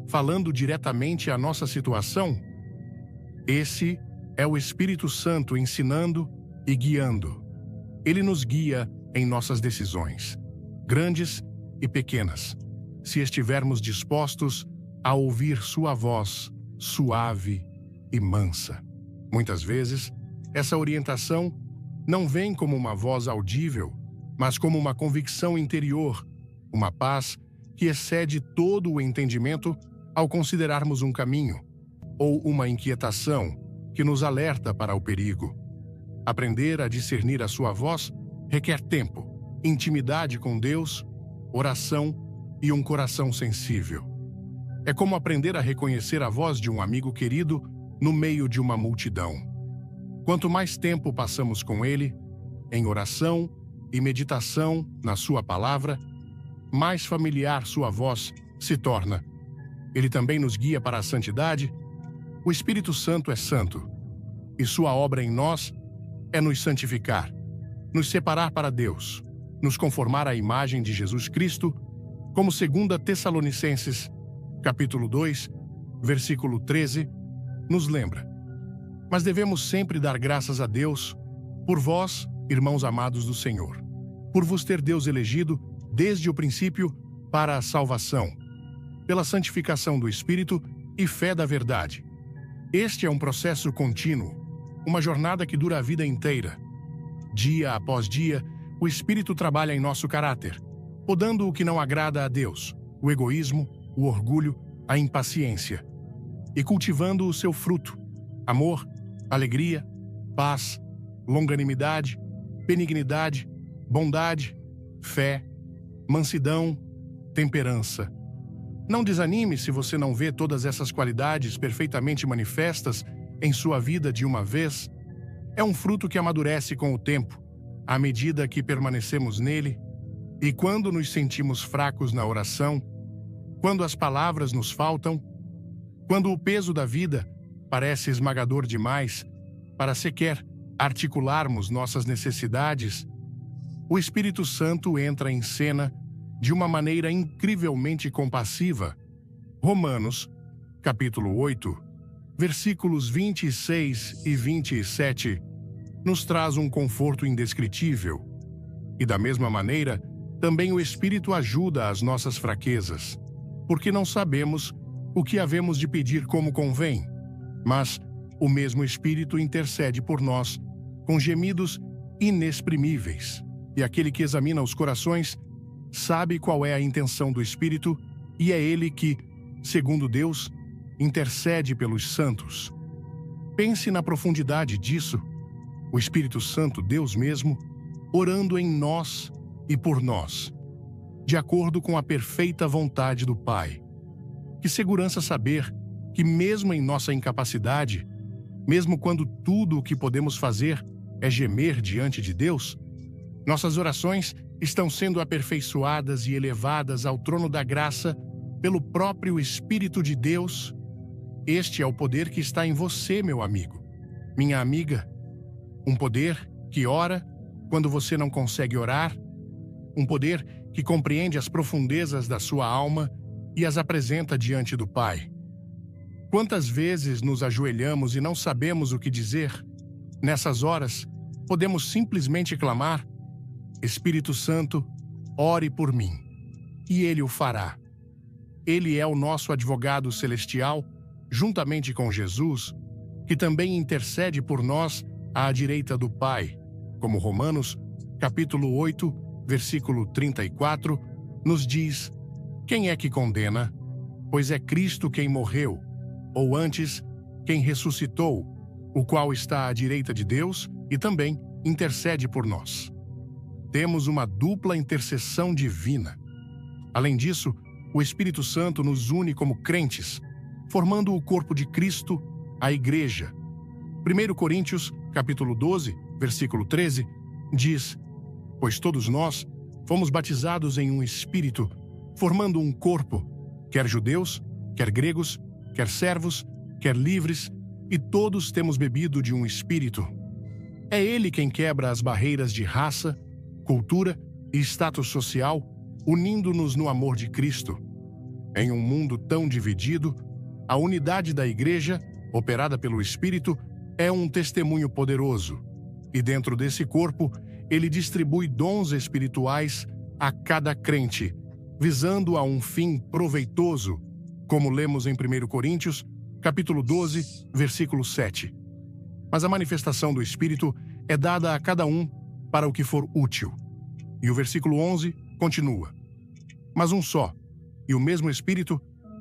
Speaker 2: falando diretamente à nossa situação? Esse é o Espírito Santo ensinando e guiando. Ele nos guia em nossas decisões, grandes e pequenas, se estivermos dispostos a ouvir sua voz suave e mansa. Muitas vezes, essa orientação não vem como uma voz audível, mas como uma convicção interior, uma paz que excede todo o entendimento ao considerarmos um caminho, ou uma inquietação que nos alerta para o perigo. Aprender a discernir a sua voz requer tempo, intimidade com Deus, oração e um coração sensível. É como aprender a reconhecer a voz de um amigo querido no meio de uma multidão. Quanto mais tempo passamos com ele, em oração e meditação na sua palavra, mais familiar sua voz se torna. Ele também nos guia para a santidade. O Espírito Santo é santo, e sua obra em nós é nos santificar, nos separar para Deus, nos conformar à imagem de Jesus Cristo, como 2 Tessalonicenses, capítulo 2, versículo 13, nos lembra. Mas devemos sempre dar graças a Deus por vós, irmãos amados do Senhor, por vos ter Deus elegido desde o princípio para a salvação, pela santificação do Espírito e fé da verdade. Este é um processo contínuo, uma jornada que dura a vida inteira. Dia após dia, o Espírito trabalha em nosso caráter, podando o que não agrada a Deus, o egoísmo, o orgulho, a impaciência, e cultivando o seu fruto, amor, alegria, paz, longanimidade, benignidade, bondade, fé, mansidão, temperança. Não desanime se você não vê todas essas qualidades perfeitamente manifestas em sua vida de uma vez. É um fruto que amadurece com o tempo, à medida que permanecemos nele. E quando nos sentimos fracos na oração, quando as palavras nos faltam, quando o peso da vida parece esmagador demais para sequer articularmos nossas necessidades, o Espírito Santo entra em cena de uma maneira incrivelmente compassiva. Romanos, capítulo 8, versículos 26 e 27, nos traz um conforto indescritível. E da mesma maneira, também o Espírito ajuda as nossas fraquezas, porque não sabemos o que havemos de pedir como convém, mas o mesmo Espírito intercede por nós com gemidos inexprimíveis. E aquele que examina os corações sabe qual é a intenção do Espírito, e é ele que, segundo Deus, intercede pelos santos. Pense na profundidade disso. O Espírito Santo, Deus mesmo, orando em nós e por nós, de acordo com a perfeita vontade do Pai. Que segurança saber que, mesmo em nossa incapacidade, mesmo quando tudo o que podemos fazer é gemer diante de Deus, nossas orações estão sendo aperfeiçoadas e elevadas ao trono da graça pelo próprio Espírito de Deus. Este é o poder que está em você, meu amigo, minha amiga. Um poder que ora quando você não consegue orar, um poder que compreende as profundezas da sua alma e as apresenta diante do Pai. Quantas vezes nos ajoelhamos e não sabemos o que dizer? Nessas horas, podemos simplesmente clamar: Espírito Santo, ore por mim. E Ele o fará. Ele é o nosso advogado celestial, juntamente com Jesus, que também intercede por nós à direita do Pai, como Romanos, capítulo 8, versículo 34, nos diz: quem é que condena? Pois é Cristo quem morreu, ou antes, quem ressuscitou, o qual está à direita de Deus e também intercede por nós. Temos uma dupla intercessão divina. Além disso, o Espírito Santo nos une como crentes, formando o corpo de Cristo, a Igreja. 1 Coríntios, capítulo 12, versículo 13, diz: pois todos nós fomos batizados em um Espírito, formando um corpo, quer judeus, quer gregos, quer servos, quer livres, e todos temos bebido de um Espírito. É Ele quem quebra as barreiras de raça, cultura e status social, unindo-nos no amor de Cristo. Em um mundo tão dividido, a unidade da Igreja, operada pelo Espírito, é um testemunho poderoso. E dentro desse corpo, Ele distribui dons espirituais a cada crente, visando a um fim proveitoso, como lemos em 1 Coríntios, capítulo 12, versículo 7. Mas a manifestação do Espírito é dada a cada um para o que for útil. E o versículo 11 continua: mas um só, e o mesmo Espírito,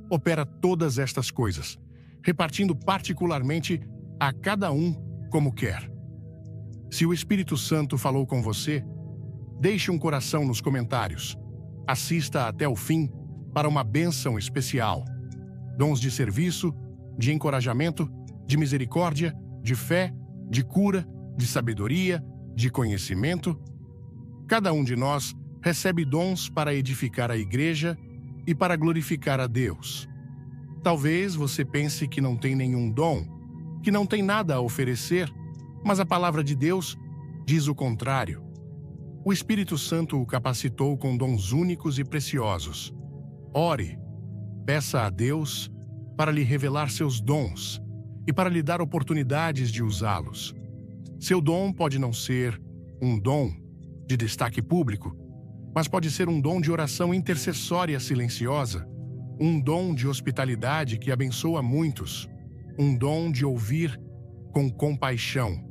Speaker 2: opera todas estas coisas, repartindo particularmente a cada um como quer. Se o Espírito Santo falou com você, deixe um coração nos comentários. Assista até o fim para uma bênção especial. Dons de serviço, de encorajamento, de misericórdia, de fé, de cura, de sabedoria, de conhecimento. Cada um de nós recebe dons para edificar a Igreja e para glorificar a Deus. Talvez você pense que não tem nenhum dom, que não tem nada a oferecer, mas a palavra de Deus diz o contrário. O Espírito Santo o capacitou com dons únicos e preciosos. Ore, peça a Deus para lhe revelar seus dons e para lhe dar oportunidades de usá-los. Seu dom pode não ser um dom de destaque público, mas pode ser um dom de oração intercessória silenciosa, um dom de hospitalidade que abençoa muitos, um dom de ouvir com compaixão.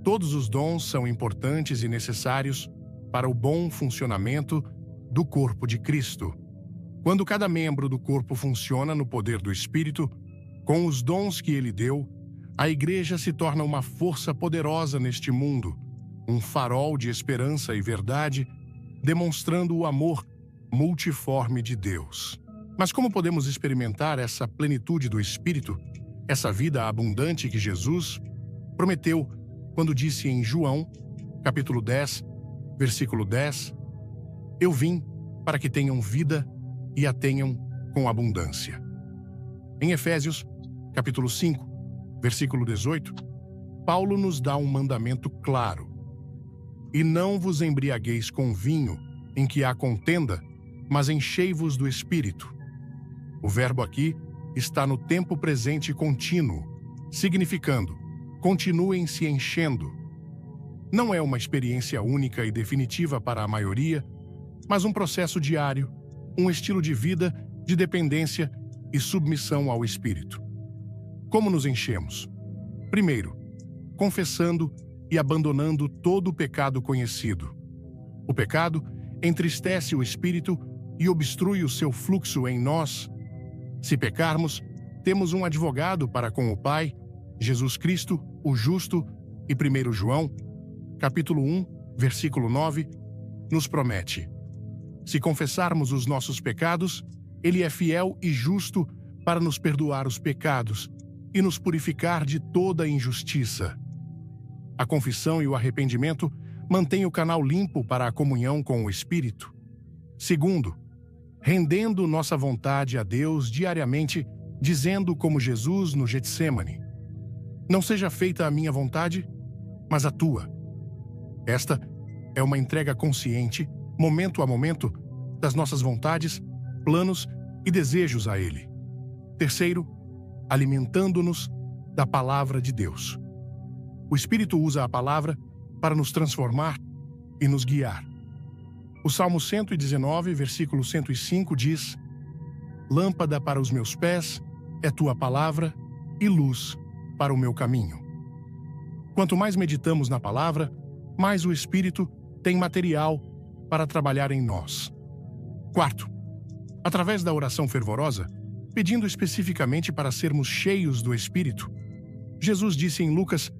Speaker 2: Todos os dons são importantes e necessários para o bom funcionamento do corpo de Cristo. Quando cada membro do corpo funciona no poder do Espírito, com os dons que Ele deu, a Igreja se torna uma força poderosa neste mundo, um farol de esperança e verdade, demonstrando o amor multiforme de Deus. Mas como podemos experimentar essa plenitude do Espírito, essa vida abundante que Jesus prometeu quando disse em João, capítulo 10, versículo 10, eu vim para que tenham vida e a tenham com abundância. Em Efésios, capítulo 5, versículo 18, Paulo nos dá um mandamento claro. E não vos embriagueis com vinho, em que há contenda, mas enchei-vos do Espírito. O verbo aqui está no tempo presente contínuo, significando: continuem se enchendo. não é uma experiência única e definitiva para a maioria, mas um processo diário, um estilo de vida de dependência e submissão ao Espírito. Como nos enchemos? Primeiro, confessando e abandonando todo o pecado conhecido. O pecado entristece o Espírito e obstrui o seu fluxo em nós. Se pecarmos, temos um advogado para com o Pai, Jesus Cristo, o justo, e 1 João, capítulo 1, versículo 9, nos promete: se confessarmos os nossos pecados, Ele é fiel e justo para nos perdoar os pecados e nos purificar de toda injustiça. A confissão e o arrependimento mantêm o canal limpo para a comunhão com o Espírito. Segundo, rendendo nossa vontade a Deus diariamente, dizendo como Jesus no Getsêmani: não seja feita a minha vontade, mas a tua. Esta é uma entrega consciente, momento a momento, das nossas vontades, planos e desejos a Ele. Terceiro, alimentando-nos da palavra de Deus. O Espírito usa a palavra para nos transformar e nos guiar. O Salmo 119, versículo 105 diz: lâmpada para os meus pés é tua palavra e luz para o meu caminho. Quanto mais meditamos na palavra, mais o Espírito tem material para trabalhar em nós. Quarto, através da oração fervorosa, pedindo especificamente para sermos cheios do Espírito, Jesus disse em Lucas,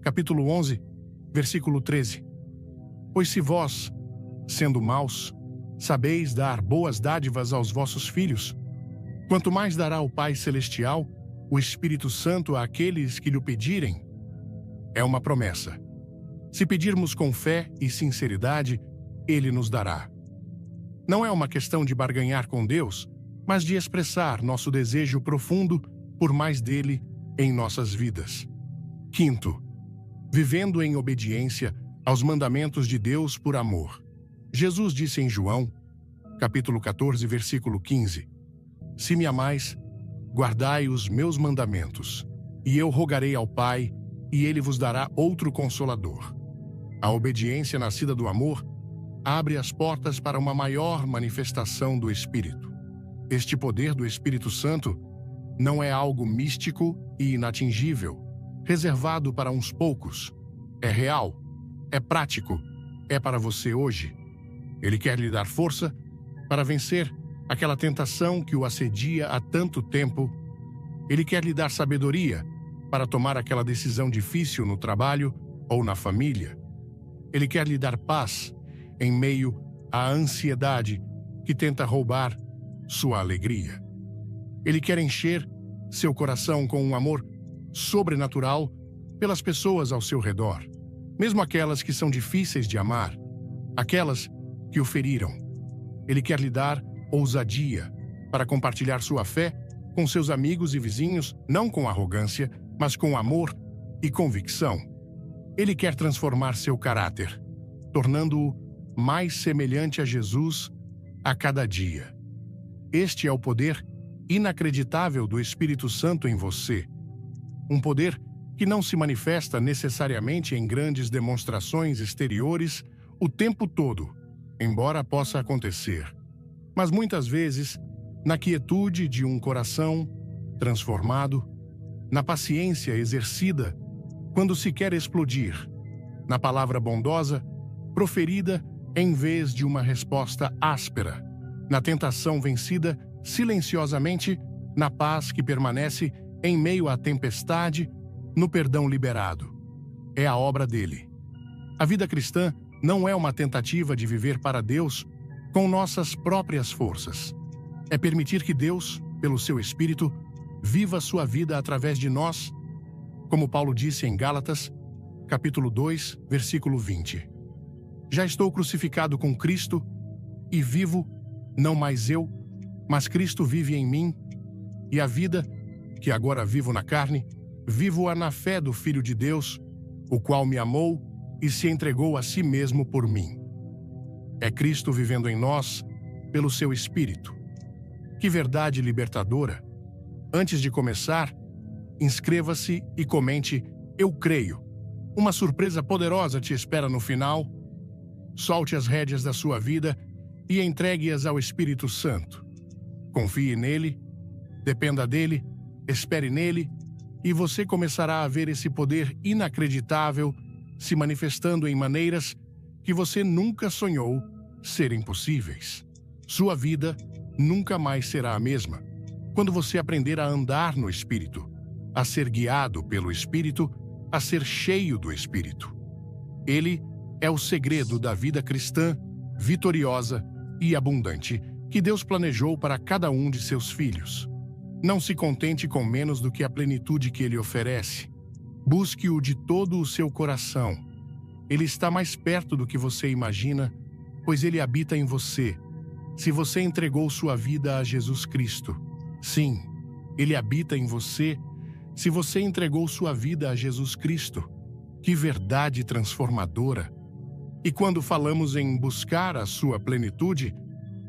Speaker 2: capítulo 11, versículo 13: pois se vós, sendo maus, sabeis dar boas dádivas aos vossos filhos, quanto mais dará o Pai Celestial, o Espírito Santo, àqueles que lhe pedirem. É uma promessa. Se pedirmos com fé e sinceridade, Ele nos dará. Não é uma questão de barganhar com Deus, mas de expressar nosso desejo profundo por mais dele em nossas vidas. Quinto, vivendo em obediência aos mandamentos de Deus por amor. Jesus disse em João, capítulo 14, versículo 15: se me amais, guardai os meus mandamentos, e eu rogarei ao Pai, e Ele vos dará outro Consolador. A obediência nascida do amor abre as portas para uma maior manifestação do Espírito. Este poder do Espírito Santo não é algo místico e inatingível, reservado para uns poucos. É real, é prático, é para você hoje. Ele quer lhe dar força para vencer aquela tentação que o assedia há tanto tempo. Ele quer lhe dar sabedoria para tomar aquela decisão difícil no trabalho ou na família. Ele quer lhe dar paz em meio à ansiedade que tenta roubar sua alegria. Ele quer encher seu coração com um amor sobrenatural pelas pessoas ao seu redor, mesmo aquelas que são difíceis de amar, aquelas que o feriram. Ele quer lhe dar ousadia para compartilhar sua fé com seus amigos e vizinhos, não com arrogância, mas com amor e convicção. Ele quer transformar seu caráter, tornando-o mais semelhante a Jesus a cada dia. Este é o poder inacreditável do Espírito Santo em você. Um poder que não se manifesta necessariamente em grandes demonstrações exteriores o tempo todo, embora possa acontecer, mas muitas vezes na quietude de um coração transformado, na paciência exercida quando se quer explodir, na palavra bondosa proferida em vez de uma resposta áspera, na tentação vencida silenciosamente, na paz que permanece em meio à tempestade, no perdão liberado. É a obra dele. A vida cristã não é uma tentativa de viver para Deus com nossas próprias forças. É permitir que Deus, pelo seu Espírito, viva sua vida através de nós, como Paulo disse em Gálatas, capítulo 2, versículo 20. Já estou crucificado com Cristo e vivo, não mais eu, mas Cristo vive em mim, e a vida, que agora vivo na carne, vivo-a na fé do Filho de Deus, o qual me amou e se entregou a si mesmo por mim. É Cristo vivendo em nós, pelo seu Espírito. Que verdade libertadora! Antes de começar, inscreva-se e comente "Eu creio", Uma surpresa poderosa te espera no final. Solte as rédeas da sua vida e entregue-as ao Espírito Santo. Confie nele, dependa dele, espere nele, e você começará a ver esse poder inacreditável se manifestando em maneiras que você nunca sonhou serem possíveis. Sua vida nunca mais será a mesma quando você aprender a andar no Espírito, a ser guiado pelo Espírito, a ser cheio do Espírito. Ele é o segredo da vida cristã, vitoriosa e abundante que Deus planejou para cada um de seus filhos. Não se contente com menos do que a plenitude que Ele oferece. Busque-o de todo o seu coração. Ele está mais perto do que você imagina, pois Ele habita em você. Se você entregou sua vida a Jesus Cristo, sim, Ele habita em você. Se você entregou sua vida a Jesus Cristo, que verdade transformadora! E quando falamos em buscar a sua plenitude,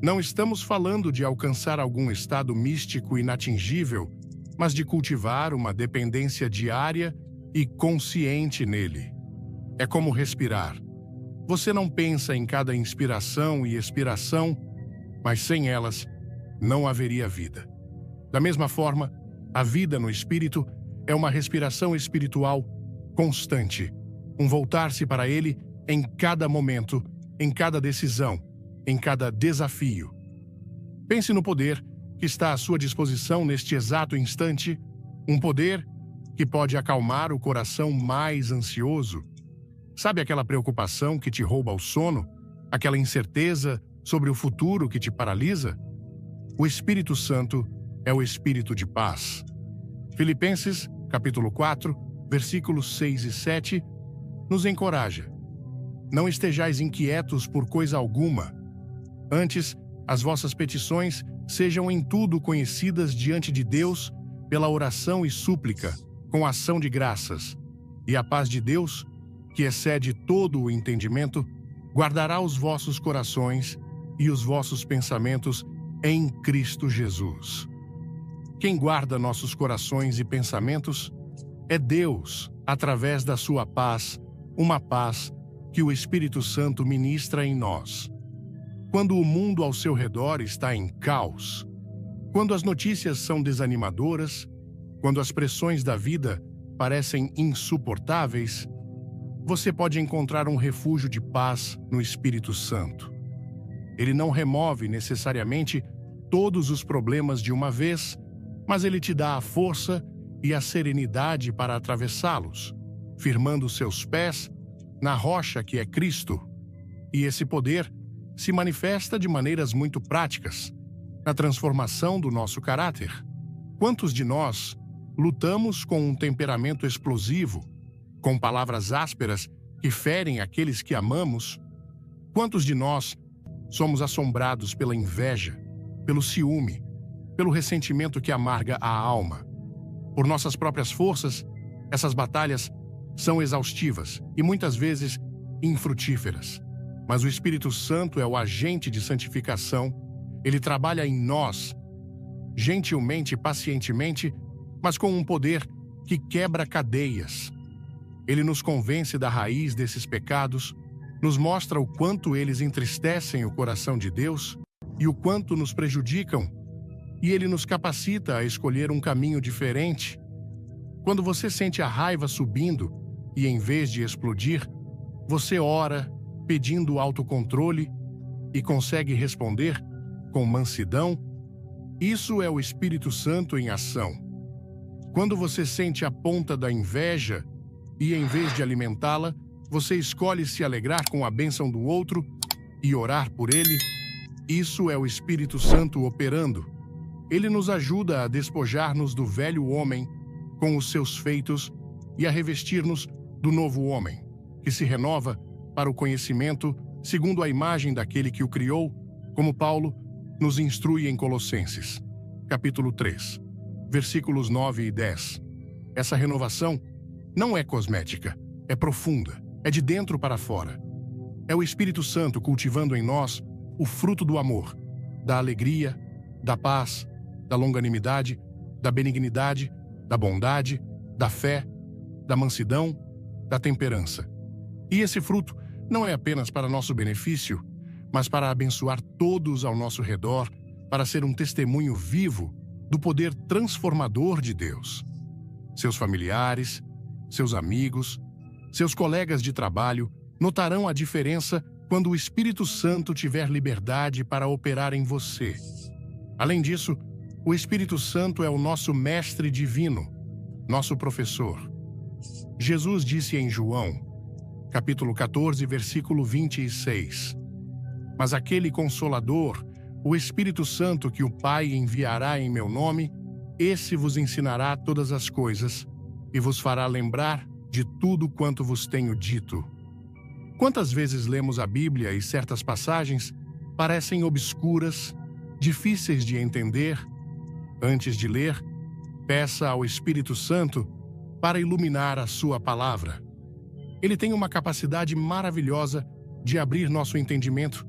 Speaker 2: não estamos falando de alcançar algum estado místico inatingível, mas de cultivar uma dependência diária e consciente nele. É como respirar. Você não pensa em cada inspiração e expiração, mas sem elas não haveria vida. Da mesma forma, a vida no Espírito é uma respiração espiritual constante, um voltar-se para Ele em cada momento, em cada decisão, em cada desafio. Pense no poder que está à sua disposição neste exato instante, um poder que pode acalmar o coração mais ansioso. Sabe aquela preocupação que te rouba o sono? Aquela incerteza sobre o futuro que te paralisa? O Espírito Santo é o Espírito de paz. Filipenses, capítulo 4, versículos 6 e 7, nos encoraja. Não estejais inquietos por coisa alguma. Antes, as vossas petições sejam em tudo conhecidas diante de Deus pela oração e súplica, com ação de graças. E a paz de Deus, que excede todo o entendimento, guardará os vossos corações e os vossos pensamentos em Cristo Jesus. Quem guarda nossos corações e pensamentos é Deus, através da sua paz, uma paz que o Espírito Santo ministra em nós. Quando o mundo ao seu redor está em caos, quando as notícias são desanimadoras, quando as pressões da vida parecem insuportáveis, você pode encontrar um refúgio de paz no Espírito Santo. Ele não remove necessariamente todos os problemas de uma vez, mas ele te dá a força e a serenidade para atravessá-los, firmando seus pés na rocha que é Cristo. E esse poder se manifesta de maneiras muito práticas, na transformação do nosso caráter. Quantos de nós lutamos com um temperamento explosivo, com palavras ásperas que ferem aqueles que amamos? Quantos de nós somos assombrados pela inveja, pelo ciúme, pelo ressentimento que amarga a alma? Por nossas próprias forças, essas batalhas são exaustivas e muitas vezes infrutíferas. Mas o Espírito Santo é o agente de santificação. Ele trabalha em nós, gentilmente e pacientemente, mas com um poder que quebra cadeias. Ele nos convence da raiz desses pecados, nos mostra o quanto eles entristecem o coração de Deus e o quanto nos prejudicam, e ele nos capacita a escolher um caminho diferente. Quando você sente a raiva subindo e, em vez de explodir, você ora pedindo autocontrole e consegue responder com mansidão, isso é o Espírito Santo em ação. Quando você sente a ponta da inveja e, em vez de alimentá-la, você escolhe se alegrar com a bênção do outro e orar por ele, isso é o Espírito Santo operando. Ele nos ajuda a despojar-nos do velho homem com os seus feitos e a revestir-nos do novo homem, que se renova para o conhecimento segundo a imagem daquele que o criou, como Paulo nos instrui em Colossenses, capítulo 3, versículos 9 e 10. Essa renovação não é cosmética, é profunda, é de dentro para fora. É o Espírito Santo cultivando em nós o fruto do amor, da alegria, da paz, da longanimidade, da benignidade, da bondade, da fé, da mansidão, da temperança. E esse fruto não é apenas para nosso benefício, mas para abençoar todos ao nosso redor, para ser um testemunho vivo do poder transformador de Deus. Seus familiares, seus amigos, seus colegas de trabalho notarão a diferença quando o Espírito Santo tiver liberdade para operar em você. Além disso, o Espírito Santo é o nosso mestre divino, nosso professor. Jesus disse em João, capítulo 14, versículo 26, "Mas aquele Consolador, o Espírito Santo que o Pai enviará em meu nome, esse vos ensinará todas as coisas e vos fará lembrar de tudo quanto vos tenho dito." Quantas vezes lemos a Bíblia e certas passagens parecem obscuras, difíceis de entender? Antes de ler, peça ao Espírito Santo para iluminar a sua palavra. Ele tem uma capacidade maravilhosa de abrir nosso entendimento,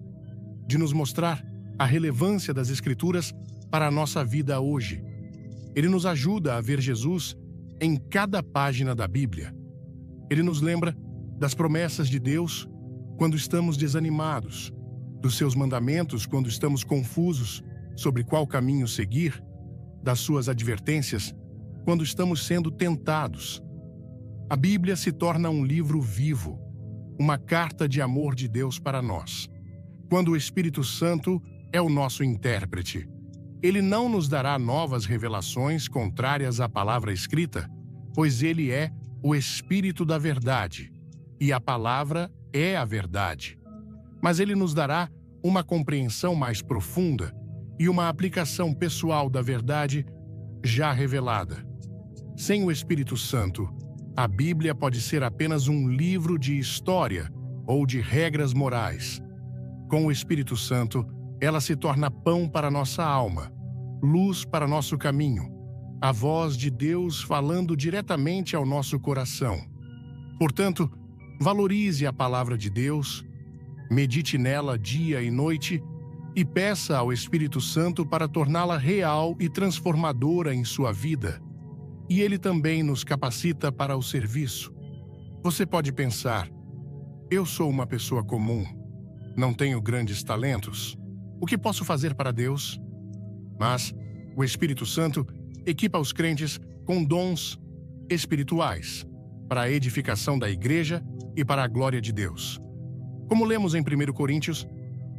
Speaker 2: de nos mostrar a relevância das Escrituras para a nossa vida hoje. Ele nos ajuda a ver Jesus em cada página da Bíblia. Ele nos lembra das promessas de Deus quando estamos desanimados, dos seus mandamentos quando estamos confusos sobre qual caminho seguir, das suas advertências quando estamos sendo tentados. A Bíblia se torna um livro vivo, uma carta de amor de Deus para nós. Quando o Espírito Santo é o nosso intérprete, ele não nos dará novas revelações contrárias à palavra escrita, pois ele é o Espírito da verdade, e a palavra é a verdade. Mas ele nos dará uma compreensão mais profunda e uma aplicação pessoal da verdade já revelada. Sem o Espírito Santo, a Bíblia pode ser apenas um livro de história ou de regras morais. Com o Espírito Santo, ela se torna pão para nossa alma, luz para nosso caminho, a voz de Deus falando diretamente ao nosso coração. Portanto, valorize a palavra de Deus, medite nela dia e noite e peça ao Espírito Santo para torná-la real e transformadora em sua vida. E ele também nos capacita para o serviço. Você pode pensar, eu sou uma pessoa comum, não tenho grandes talentos. O que posso fazer para Deus? Mas o Espírito Santo equipa os crentes com dons espirituais para a edificação da igreja e para a glória de Deus. Como lemos em 1 Coríntios,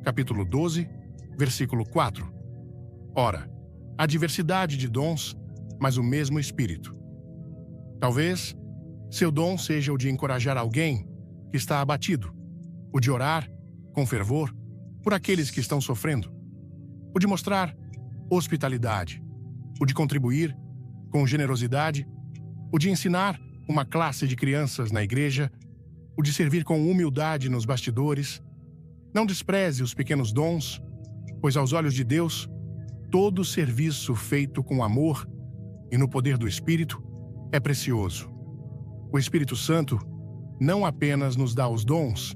Speaker 2: capítulo 12, versículo 4. Ora, há diversidade de dons, mas o mesmo Espírito. Talvez seu dom seja o de encorajar alguém que está abatido, o de orar com fervor por aqueles que estão sofrendo, o de mostrar hospitalidade, o de contribuir com generosidade, o de ensinar uma classe de crianças na igreja, o de servir com humildade nos bastidores. Não despreze os pequenos dons, pois aos olhos de Deus, todo serviço feito com amor e no poder do Espírito é precioso. O Espírito Santo não apenas nos dá os dons,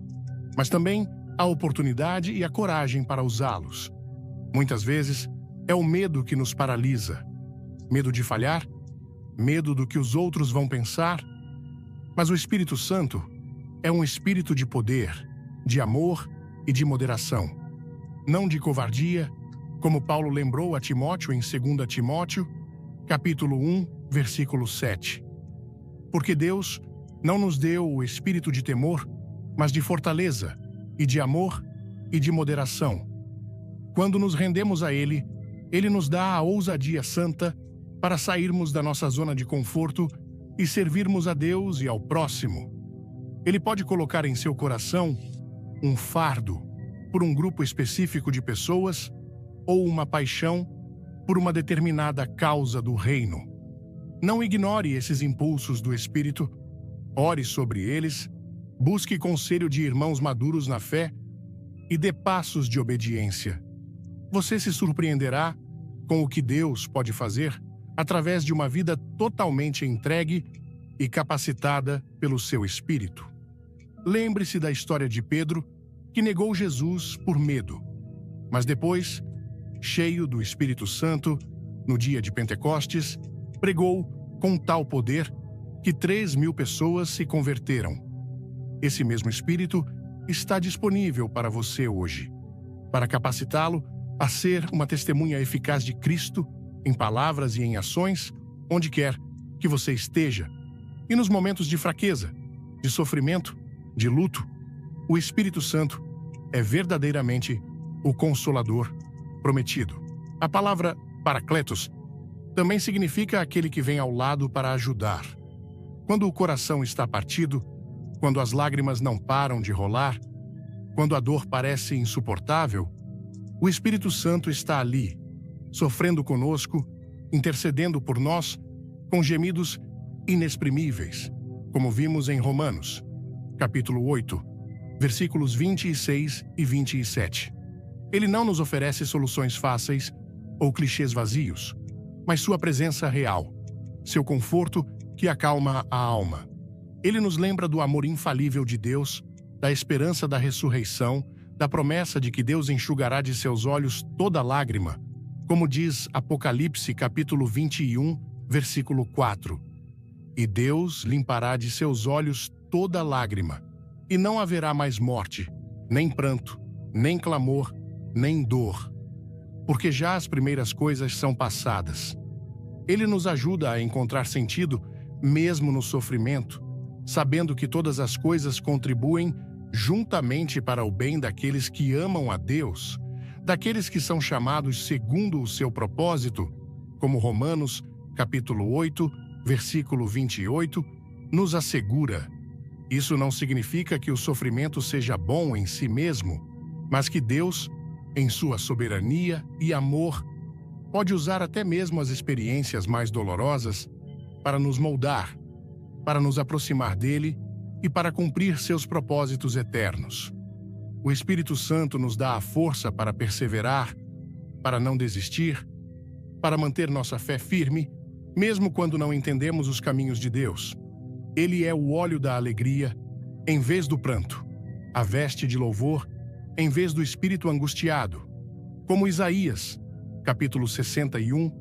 Speaker 2: mas também a oportunidade e a coragem para usá-los. Muitas vezes, é o medo que nos paralisa. Medo de falhar, medo do que os outros vão pensar. Mas o Espírito Santo é um espírito de poder, de amor e de moderação. Não de covardia, como Paulo lembrou a Timóteo em 2 Timóteo, capítulo 1, versículo 7. Porque Deus não nos deu o espírito de temor, mas de fortaleza, e de amor e de moderação. Quando nos rendemos a Ele, Ele nos dá a ousadia santa para sairmos da nossa zona de conforto e servirmos a Deus e ao próximo. Ele pode colocar em seu coração um fardo por um grupo específico de pessoas ou uma paixão por uma determinada causa do reino. Não ignore esses impulsos do Espírito, ore sobre eles, busque conselho de irmãos maduros na fé e dê passos de obediência. Você se surpreenderá com o que Deus pode fazer através de uma vida totalmente entregue e capacitada pelo seu Espírito. Lembre-se da história de Pedro, que negou Jesus por medo, mas depois, cheio do Espírito Santo, no dia de Pentecostes, pregou com tal poder que 3.000 pessoas se converteram. Esse mesmo Espírito está disponível para você hoje, para capacitá-lo a ser uma testemunha eficaz de Cristo em palavras e em ações, onde quer que você esteja. E nos momentos de fraqueza, de sofrimento, de luto, o Espírito Santo é verdadeiramente o Consolador prometido. A palavra Paracletos também significa aquele que vem ao lado para ajudar. Quando o coração está partido, quando as lágrimas não param de rolar, quando a dor parece insuportável, o Espírito Santo está ali, sofrendo conosco, intercedendo por nós, com gemidos inexprimíveis, como vimos em Romanos, capítulo 8, versículos 26 e 27. Ele não nos oferece soluções fáceis ou clichês vazios, mas sua presença real, seu conforto que acalma a alma. Ele nos lembra do amor infalível de Deus, da esperança da ressurreição, da promessa de que Deus enxugará de seus olhos toda lágrima, como diz Apocalipse capítulo 21, versículo 4. E Deus limpará de seus olhos toda lágrima, e não haverá mais morte, nem pranto, nem clamor, nem dor, porque já as primeiras coisas são passadas. Ele nos ajuda a encontrar sentido mesmo no sofrimento, sabendo que todas as coisas contribuem juntamente para o bem daqueles que amam a Deus, daqueles que são chamados segundo o seu propósito, como Romanos, capítulo 8, versículo 28, nos assegura. Isso não significa que o sofrimento seja bom em si mesmo, mas que Deus, em sua soberania e amor, pode usar até mesmo as experiências mais dolorosas para nos moldar, para nos aproximar dele e para cumprir seus propósitos eternos. O Espírito Santo nos dá a força para perseverar, para não desistir, para manter nossa fé firme, mesmo quando não entendemos os caminhos de Deus. Ele é o óleo da alegria em vez do pranto, a veste de louvor em vez do espírito angustiado. Como Isaías, capítulo 61,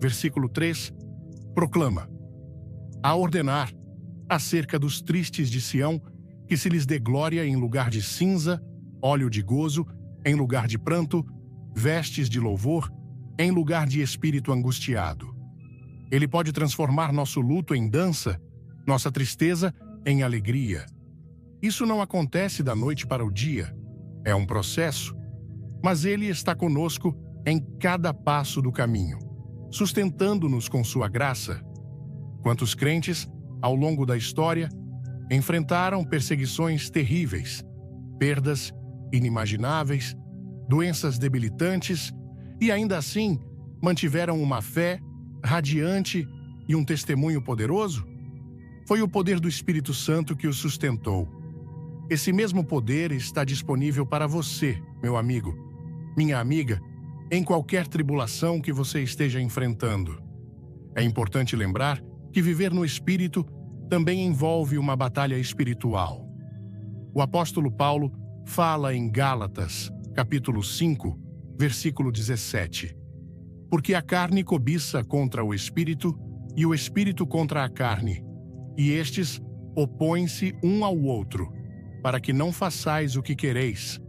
Speaker 2: versículo 3, proclama: a ordenar acerca dos tristes de Sião, que se lhes dê glória em lugar de cinza, óleo de gozo em lugar de pranto, vestes de louvor em lugar de espírito angustiado. Ele pode transformar nosso luto em dança, nossa tristeza em alegria. Isso não acontece da noite para o dia, é um processo, mas ele está conosco em cada passo do caminho, sustentando-nos com sua graça. Quantos crentes, ao longo da história, enfrentaram perseguições terríveis, perdas inimagináveis, doenças debilitantes e ainda assim mantiveram uma fé radiante e um testemunho poderoso? Foi o poder do Espírito Santo que os sustentou. Esse mesmo poder está disponível para você, meu amigo, minha amiga, em qualquer tribulação que você esteja enfrentando. É importante lembrar que viver no Espírito também envolve uma batalha espiritual. O apóstolo Paulo fala em Gálatas, capítulo 5, versículo 17. Porque a carne cobiça contra o Espírito e o Espírito contra a carne, e estes opõem-se um ao outro, para que não façais o que quereis.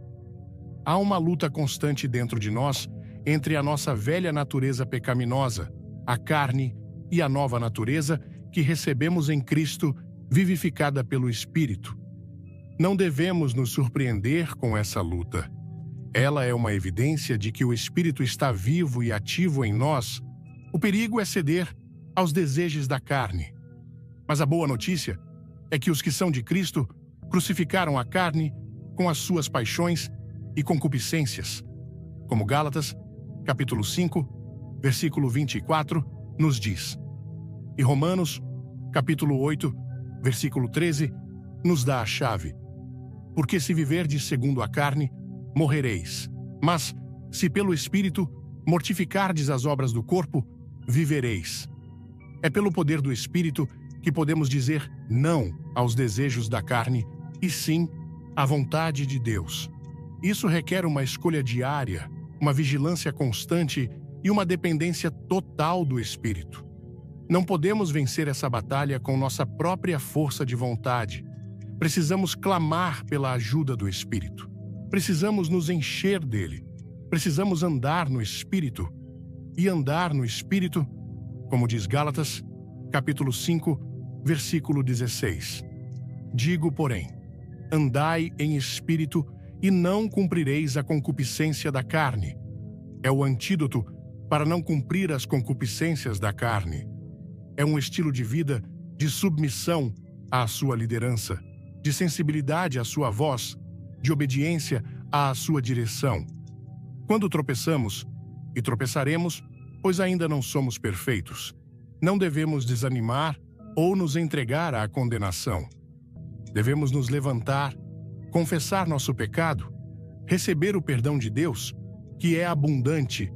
Speaker 2: Há uma luta constante dentro de nós entre a nossa velha natureza pecaminosa, a carne, e a nova natureza que recebemos em Cristo, vivificada pelo Espírito. Não devemos nos surpreender com essa luta. Ela é uma evidência de que o Espírito está vivo e ativo em nós. O perigo é ceder aos desejos da carne. Mas a boa notícia é que os que são de Cristo crucificaram a carne com as suas paixões e concupiscências. Como Gálatas, capítulo 5, versículo 24, nos diz. E Romanos, capítulo 8, versículo 13, nos dá a chave. Porque se viverdes segundo a carne, morrereis. Mas, se pelo Espírito mortificardes as obras do corpo, vivereis. É pelo poder do Espírito que podemos dizer não aos desejos da carne e sim à vontade de Deus. Isso requer uma escolha diária, uma vigilância constante e uma dependência total do Espírito. Não podemos vencer essa batalha com nossa própria força de vontade. Precisamos clamar pela ajuda do Espírito. Precisamos nos encher dele. Precisamos andar no Espírito. E andar no Espírito, como diz Gálatas, capítulo 5, versículo 16. Digo, porém, andai em Espírito e não cumprireis a concupiscência da carne. É o antídoto para não cumprir as concupiscências da carne. É um estilo de vida de submissão à sua liderança, de sensibilidade à sua voz, de obediência à sua direção. Quando tropeçamos, e tropeçaremos, pois ainda não somos perfeitos, não devemos desanimar ou nos entregar à condenação. Devemos nos levantar, confessar nosso pecado, receber o perdão de Deus, que é abundante,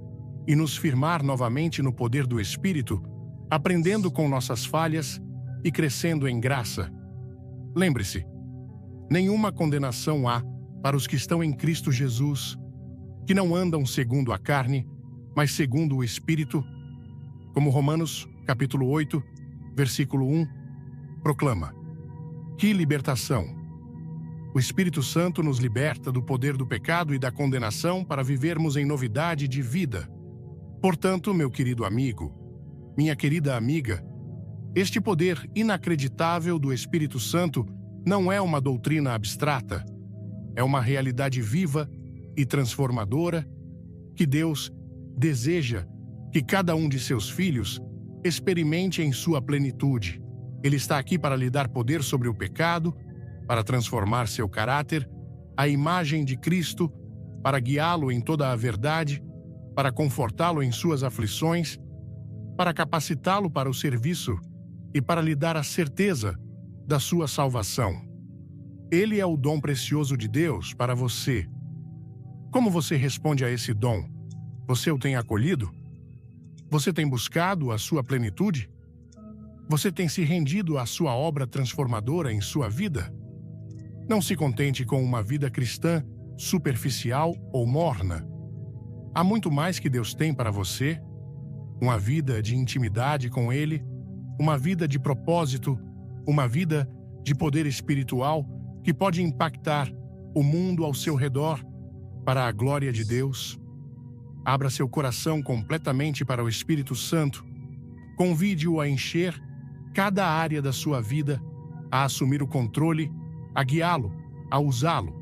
Speaker 2: e nos firmar novamente no poder do Espírito, aprendendo com nossas falhas e crescendo em graça. Lembre-se, nenhuma condenação há para os que estão em Cristo Jesus, que não andam segundo a carne, mas segundo o Espírito, como Romanos, capítulo 8, versículo 1, proclama. Que libertação! O Espírito Santo nos liberta do poder do pecado e da condenação para vivermos em novidade de vida. Portanto, meu querido amigo, minha querida amiga, este poder inacreditável do Espírito Santo não é uma doutrina abstrata, é uma realidade viva e transformadora que Deus deseja que cada um de seus filhos experimente em sua plenitude. Ele está aqui para lhe dar poder sobre o pecado, para transformar seu caráter, à imagem de Cristo, para guiá-lo em toda a verdade, para confortá-lo em suas aflições, para capacitá-lo para o serviço e para lhe dar a certeza da sua salvação. Ele é o dom precioso de Deus para você. Como você responde a esse dom? Você o tem acolhido? Você tem buscado a sua plenitude? Você tem se rendido à sua obra transformadora em sua vida? Não se contente com uma vida cristã superficial ou morna. Há muito mais que Deus tem para você. Uma vida de intimidade com Ele, uma vida de propósito, uma vida de poder espiritual que pode impactar o mundo ao seu redor para a glória de Deus. Abra seu coração completamente para o Espírito Santo. Convide-o a encher cada área da sua vida, a assumir o controle, a guiá-lo, a usá-lo.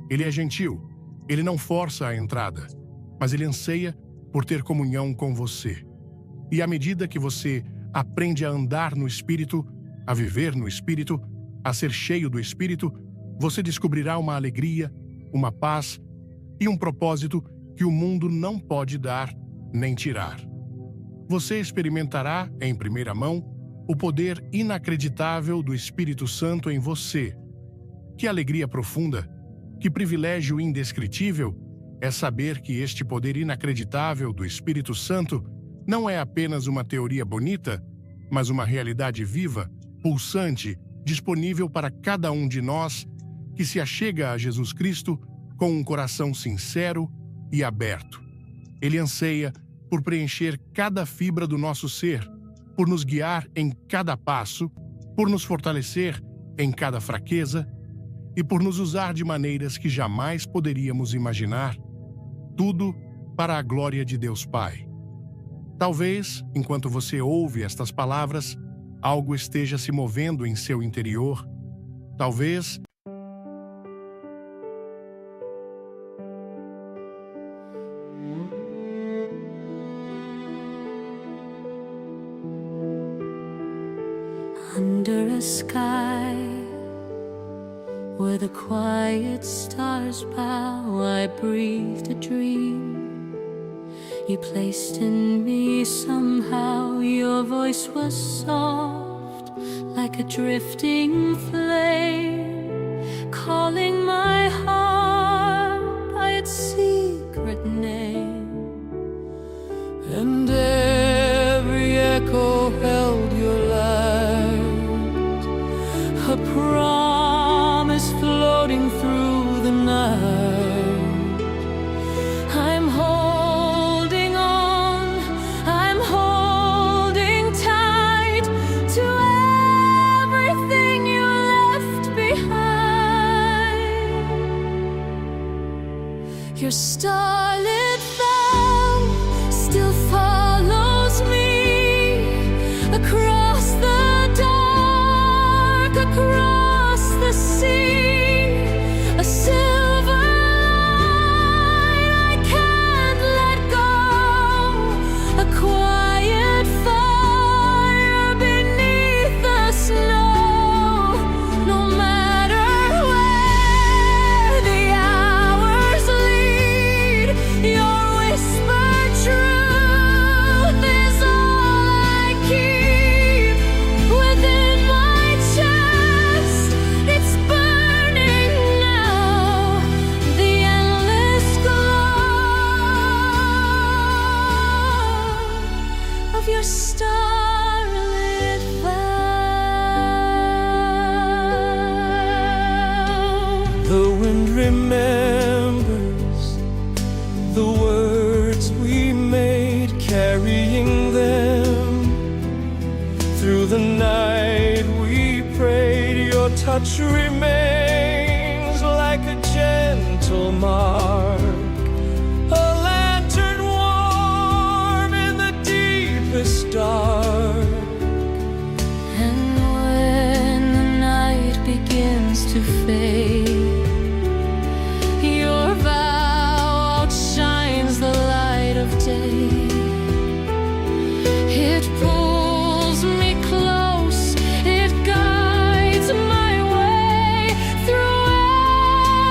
Speaker 2: Ele é gentil, ele não força a entrada, mas ele anseia por ter comunhão com você. E à medida que você aprende a andar no Espírito, a viver no Espírito, a ser cheio do Espírito, você descobrirá uma alegria, uma paz e um propósito que o mundo não pode dar nem tirar. Você experimentará, em primeira mão, o poder inacreditável do Espírito Santo em você. Que alegria profunda, que privilégio indescritível é saber que este poder inacreditável do Espírito Santo não é apenas uma teoria bonita, mas uma realidade viva, pulsante, disponível para cada um de nós que se achega a Jesus Cristo com um coração sincero e aberto. Ele anseia por preencher cada fibra do nosso ser, por nos guiar em cada passo, por nos fortalecer em cada fraqueza e por nos usar de maneiras que jamais poderíamos imaginar, tudo para a glória de Deus Pai. Talvez, enquanto você ouve estas palavras, algo esteja se movendo em seu interior. Talvez
Speaker 3: under a sky where the quiet stars bow, I breathed a dream. You placed in me somehow, your voice was soft like a drifting flame, calling my heart by its secret name. And every echo held your light, a promise floating through the night. I'm holding on, I'm holding tight. of your starlit vow.
Speaker 4: The wind remembers the words we made, carrying them through the night we prayed. Your touch remains like a gentle mark, a lantern warm in the deepest dark.
Speaker 3: And when the night begins to fade, your vow outshines the light of day. It pulls me close, it guides my way. Through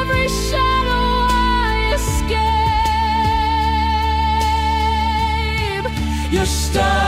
Speaker 3: every shadow I escape.
Speaker 4: Your star